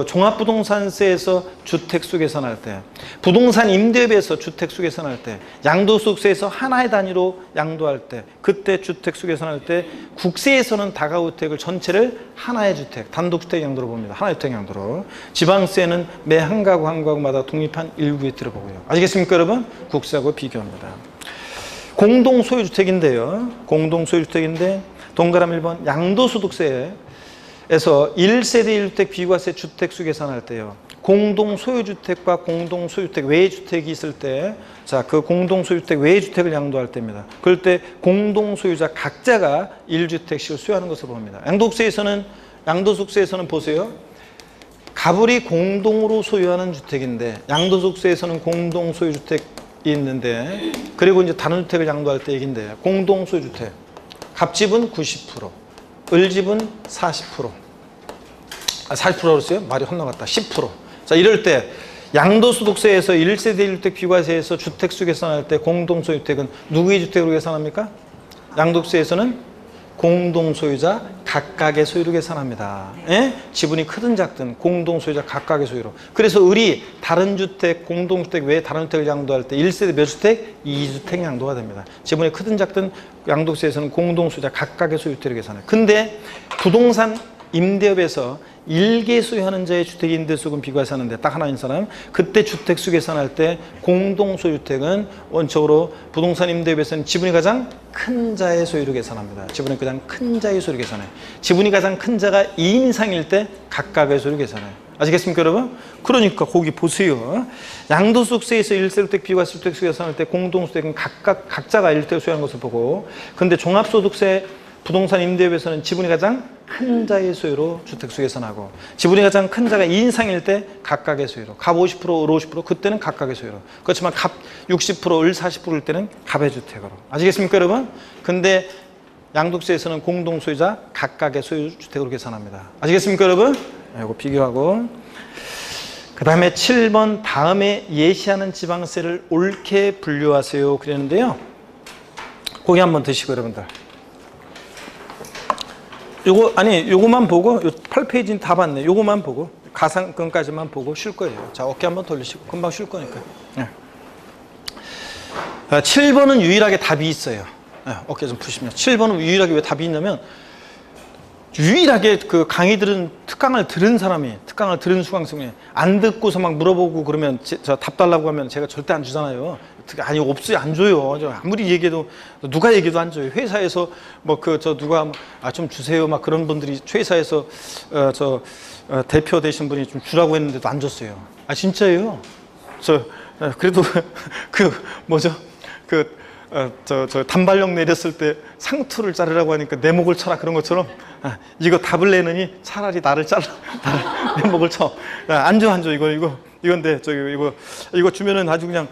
종합부동산세에서 주택수 계산할 때, 부동산 임대업에서 주택수 계산할 때, 양도소득세에서 하나의 단위로 양도할 때, 그때 주택수 계산할 때 국세에서는 다가구주택을 전체를 하나의 주택, 단독주택 양도로 봅니다. 하나의 주택 양도로. 지방세는 매 한 가구 한 가구마다 독립한 일구에 들어보고요. 아시겠습니까, 여러분? 국세하고 비교합니다. 공동소유주택인데요. 공동소유주택인데 동그라미 1번 양도소득세 에서 1세대 1주택 비과세 주택수 계산할 때요, 공동소유주택과 공동소유주택 외의 주택이 있을 때, 자, 그 공동소유주택 외의 주택을 양도할 때입니다. 그럴 때 공동소유자 각자가 1주택씩을 수여하는 것으로 봅니다. 양도소득세에서는 보세요. 가불이 공동으로 소유하는 주택인데 양도소득세에서는 공동소유주택이 있는데, 그리고 이제 다른 주택을 양도할 때 얘기인데, 공동소유주택 갑집은 90%, 을집은 40%. 40%라고 했어요? 말이 헛나갔다. 10%. 자, 이럴 때 양도소득세에서 1세대 1주택 비과세에서 주택수 계산할 때 공동소유주택은 누구의 주택으로 계산합니까? 양도세에서는 공동소유자 각각의 소유로 계산합니다. 예? 지분이 크든 작든 공동소유자 각각의 소유로. 그래서 을이 다른 주택, 공동주택 외에 다른 주택을 양도할 때 1세대 몇 주택? 2주택 양도가 됩니다. 지분이 크든 작든 양도세에서는 공동소유자 각각의 소유주택을 계산해요. 근데 부동산 임대업에서 일개 소유하는 자의 주택 임대수익은 비과세하는데 딱 하나인 사람, 그때 주택수 계산할 때 공동소유주택은 원칙으로 부동산 임대업에서는 지분이 가장 큰 자의 소유로 계산합니다. 지분이 가장 큰 자의 소유로 계산해요. 지분이 가장 큰 자가 2인 이상일 때 각각의 소유로 계산해요. 아시겠습니까, 여러분? 그러니까 거기 보세요. 양도소득세에서 1세주택 비과세 주택수 계산할 때 공동소득은 각자가 1주택을 소유하는 것을 보고, 근데 종합소득세 부동산 임대업에서는 지분이 가장 큰 자의 소유로 주택수 계산하고, 지분이 가장 큰 자가 2인상일 때 각각의 소유로, 갑 50%, 을 50%, 그때는 각각의 소유로. 그렇지만 갑 60%, 을 40%일 때는 갑의 주택으로. 아시겠습니까, 여러분? 근데 양도세에서는 공동소유자 각각의 소유 주택으로 계산합니다. 아시겠습니까, 여러분? 이거 비교하고. 그 다음에 7번 다음에 예시하는 지방세를 옳게 분류하세요 그랬는데요. 고기 한번 드시고, 여러분들. 요거만 보고, 요 8페이지는 다 봤네. 요거만 보고, 가상권까지만 보고 쉴 거예요. 자, 어깨 한번 돌리시고, 금방 쉴 거니까. 네. 7번은 유일하게 답이 있어요. 네, 어깨 좀 푸시면. 7번은 유일하게 왜 답이 있냐면, 유일하게 그 강의 들은, 특강을 들은 사람이, 특강을 들은 수강생이 안 듣고서 막 물어보고 그러면 저 답 달라고 하면 제가 절대 안 주잖아요. 아니, 없어요. 안 줘요. 아무리 얘기해도, 누가 얘기해도 안 줘요. 회사에서 뭐 누가, 좀 주세요. 막 그런 분들이 회사에서, 대표 되신 분이 좀 주라고 했는데도 안 줬어요. 진짜예요. 그래도, 단발령 내렸을 때 상투를 자르라고 하니까 내 목을 쳐라 그런 것처럼, 이거 답을 내느니 차라리 나를 잘라, 내 목을 쳐. 안 줘. 이건데, 이거 주면은 아주 그냥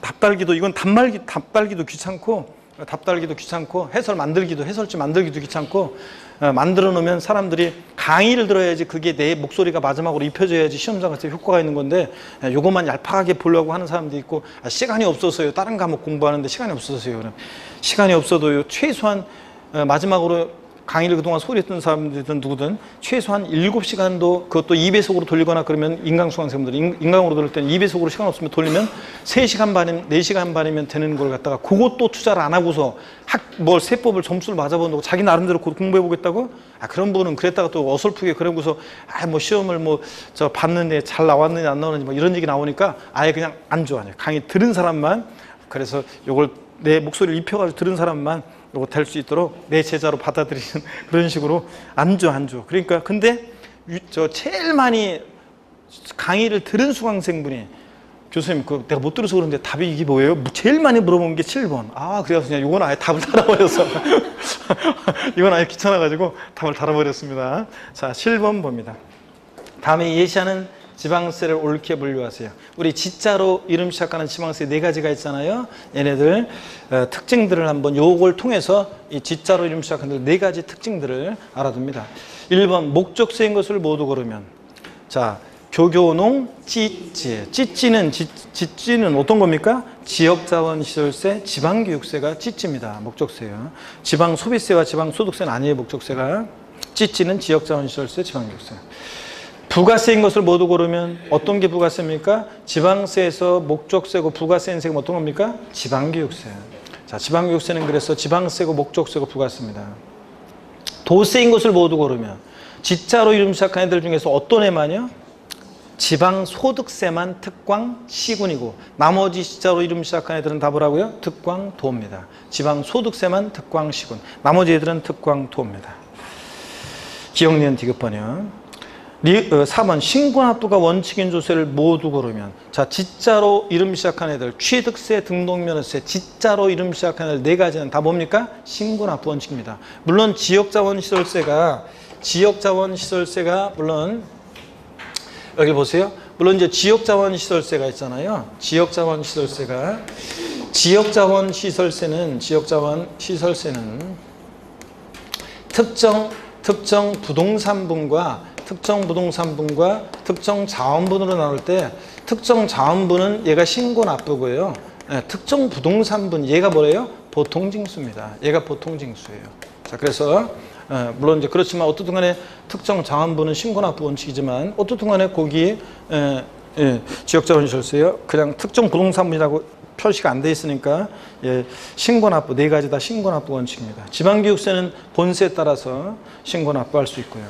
답달기도, 이건 답달기도 귀찮고, 해설지 만들기도 귀찮고, 만들어 놓으면 사람들이 강의를 들어야지 그게 내 목소리가 마지막으로 입혀져야지 시험장 갔을 때 효과가 있는 건데, 요것만 얄팍하게 보려고 하는 사람도 있고, 시간이 없어서요. 다른 과목 공부하는데 시간이 없어서요. 그럼 시간이 없어도요. 최소한 마지막으로 강의를 그동안 소리 듣는 사람들이든 누구든 최소한 7시간도 그것도 2배속으로 돌리거나 그러면 인강수강생분들이 인강으로 들을 때는 2배속으로 시간 없으면 돌리면 3시간 반이면 4시간 반이면 되는 걸 갖다가 그것도 투자를 안 하고서 세법을 점수를 맞아본다고 자기 나름대로 공부해 보겠다고? 그런 분은 그랬다가 또 어설프게 그러고서 시험을 봤는데 잘 나왔느냐 안 나왔느냐 이런 얘기 나오니까 아예 그냥 안 좋아해요. 강의 들은 사람만, 그래서 요걸 내 목소리를 입혀가지고 들은 사람만 요거 될 수 있도록 내 제자로 받아들이는 그런 식으로 안 줘. 그러니까 근데 제일 많이 강의를 들은 수강생분이 교수님 내가 못 들어서 그런데 답이 이게 뭐예요? 제일 많이 물어본 게 7번. 그래서 그냥 이건 아예 답을 달아버렸어. 이건 아예 귀찮아가지고 답을 달아버렸습니다. 자, 7번 봅니다. 다음에 예시하는 지방세를 옳게 분류하세요. 우리 지자로 이름 시작하는 지방세 4가지가 있잖아요. 얘네들 특징들을 한번 요걸 통해서 이 지자로 이름 시작하는 4가지 특징들을 알아둡니다. 1번 목적세인 것을 모두 고르면, 자, 교교농, 찌찌. 찌찌는 어떤 겁니까? 지역자원시설세, 지방교육세가 찌찌입니다. 목적세요. 지방소비세와 지방소득세는 아니에요. 목적세가. 찌찌는 지역자원시설세, 지방교육세. 부가세인 것을 모두 고르면 어떤 게 부가세입니까? 지방세에서 목적세고 부가세인 세금 어떤 겁니까? 지방교육세. 자, 지방교육세는 그래서 지방세고 목적세고 부가세입니다. 도세인 것을 모두 고르면 지자로 이름 시작한 애들 중에서 어떤 애만요? 지방소득세만 특광시군이고 나머지 지자로 이름 시작한 애들은 다 뭐라고요? 특광도입니다. 지방소득세만 특광시군. 나머지 애들은 특광도입니다. 기억니은 디귿번역. 4번 신고납부가 원칙인 조세를 모두 고르면, 자, 지자로 이름 시작한 애들 취득세, 등록면허세, 지자로 이름 시작한 애들 4가지는 다 뭡니까? 신고납부 원칙입니다. 물론 지역자원시설세가 물론 여기 보세요. 물론 이제 지역자원시설세가 있잖아요. 지역자원시설세는 특정 부동산분과 특정 자원분으로 나눌 때 특정 자원분은 얘가 신고납부고요. 특정 부동산분 얘가 뭐래요? 보통징수입니다. 얘가 보통징수예요. 자, 그래서 물론 이제 그렇지만 어떻든 간에 특정 자원분은 신고납부 원칙이지만 어떻든 간에 거기 지역자원시설세요. 그냥 특정 부동산분이라고 표시가 안 돼 있으니까 신고납부 4가지 다 신고납부 원칙입니다. 지방교육세는 본세에 따라서 신고납부할 수 있고요.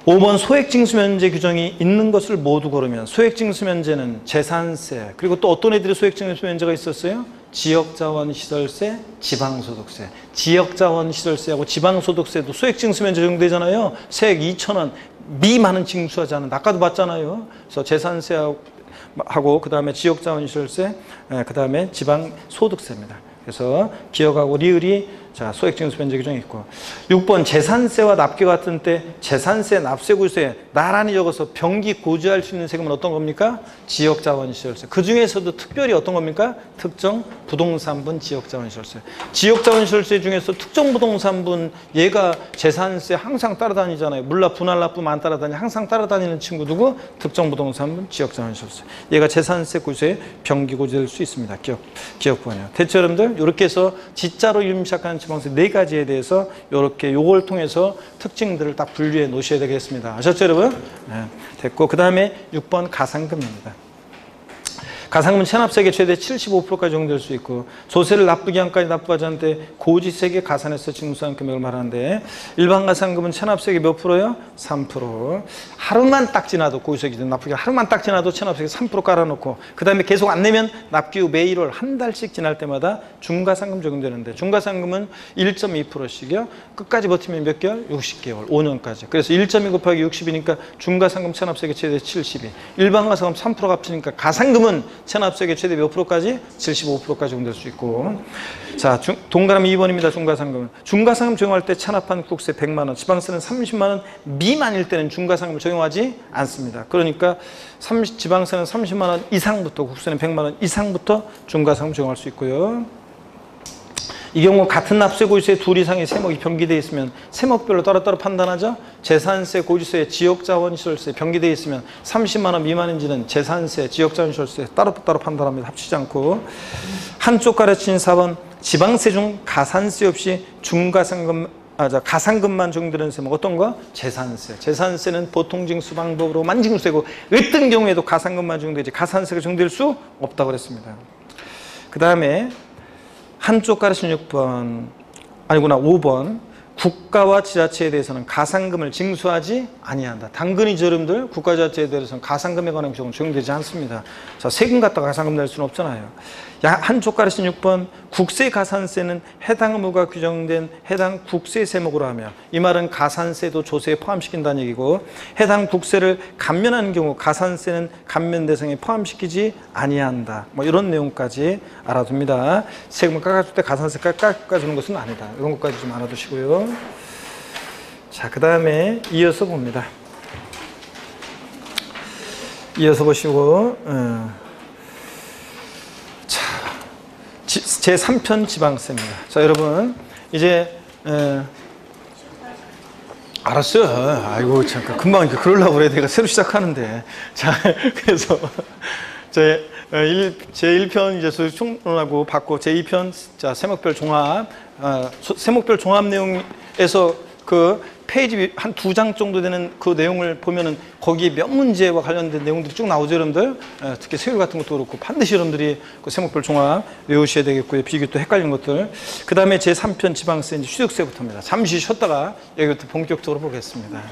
5번 소액징수면제 규정이 있는 것을 모두 고르면 소액징수면제는 재산세, 그리고 또 어떤 애들이 소액징수면제가 있었어요? 지역자원시설세, 지방소득세. 지역자원시설세하고 지방소득세도 소액징수면제 적용되잖아요. 세액 2,000원 미만은 징수하지 않은, 아까도 봤잖아요. 그래서 재산세하고 그 다음에 지역자원시설세, 그 다음에 지방소득세입니다. 그래서 기억하고 리을이 자, 소액징수면제 규정이 있고. 6번 재산세와 납기와 같은 때 재산세, 납세구세 나란히 적어서 병기 고지할 수 있는 세금은 어떤 겁니까? 지역자원시설세. 그 중에서도 특별히 어떤 겁니까? 특정 부동산분 지역자원시설세. 지역자원시설세 중에서 특정 부동산분 얘가 재산세 항상 따라다니잖아요. 물납, 분할납부만 안 따라다니 항상 따라다니는 친구 누구? 특정 부동산분 지역자원시설세. 얘가 재산세 구세에 병기 고지될 수 있습니다. 기억번이요. 대체 여러분들 이렇게 해서 지자로 이름 시작하는 지방세 4가지에 대해서 이렇게 요걸 통해서 특징들을 딱 분류해 놓으셔야 되겠습니다. 아셨죠, 여러분? 네, 됐고 그 다음에 6번 가상금입니다. 가상금은 체납세액의 최대 75%까지 적용될 수 있고 조세를 납부기한까지 납부하지 않을 때 고지세액에 가산해서 징수한 금액을 말하는데 일반 가상금은 체납세액이 몇 프로요? 3%. 하루만 딱 지나도 고지세액이든 납부기 하루만 딱 지나도 체납세액 3% 깔아놓고 그 다음에 계속 안 내면 납기 후 매 1월 한 달씩 지날 때마다 중가상금 적용되는데 중가상금은 1.2%씩이요. 끝까지 버티면 몇 개월? 60개월, 5년까지. 그래서 1.2 곱하기 60이니까 중가상금 체납세액의 최대 72. 일반 가상금 3% 값이니까 가상금은 체납세액의 최대 몇 프로까지? 75%까지 적용될 수 있고. 자, 동그라미 2번입니다. 중과상금. 중과상금 적용할 때 체납한 국세 100만 원, 지방세는 30만 원 미만일 때는 중과상금을 적용하지 않습니다. 그러니까 지방세는 30만 원 이상부터, 국세는 100만 원 이상부터 중과상금 적용할 수 있고요. 이 경우 같은 납세 고지서에 둘 이상의 세목이 병기되어 있으면 세목별로 따로따로 판단하죠. 재산세 고지서에 지역자원시설세 병기되어 있으면 30만 원 미만인지는 재산세, 지역자원시설세 따로따로 판단합니다. 합치지 않고. 한쪽 가르친 4번 지방세 중 가산세 없이 가상금만 적용되는 세목 어떤 거? 재산세. 재산세는 보통징수 방법으로만 징수되고 어떤 경우에도 가상금만 적용되지 가산세가 적용될 수 없다고 그랬습니다. 그 다음에 한쪽 가르친 6번, 아니구나 5번. 국가와 지자체에 대해서는 가상금을 징수하지 아니한다. 당근이죠, 여러분들. 국가 지자체에 대해서는 가상금에 관한 규정은 적용되지 않습니다. 자, 세금 갖다가 가상금 낼 수는 없잖아요. 한쪽 가르친 6번. 국세 가산세는 해당 의무가 규정된 해당 국세 세목으로 하며, 이 말은 가산세도 조세에 포함시킨다는 얘기고, 해당 국세를 감면하는 경우 가산세는 감면 대상에 포함시키지 아니한다. 뭐 이런 내용까지 알아둡니다. 세금을 깎아줄 때 가산세 깎아주는 것은 아니다. 이런 것까지 좀 알아두시고요. 자, 그 다음에 이어서 봅니다. 이어서 보시고, 자, 제3편 지방세입니다. 자, 여러분, 이제, 알았어요. 아이고, 잠깐, 금방 그러려고 그래. 내가 새로 시작하는데. 자, 그래서, 제1편 이제 소득총론하고 받고, 제2편, 자, 세목별 종합, 세목별 종합 내용에서 그 페이지 한 2장 정도 되는 그 내용을 보면은 거기에 몇 문제와 관련된 내용들이 쭉 나오죠, 여러분들. 특히 세율 같은 것도 그렇고 반드시 여러분들이 그 세목별 종합 외우셔야 되겠고요. 비교 또 헷갈리는 것들. 그 다음에 제3편 지방세 이제 취득세부터입니다. 잠시 쉬었다가 여기부터 본격적으로 보겠습니다.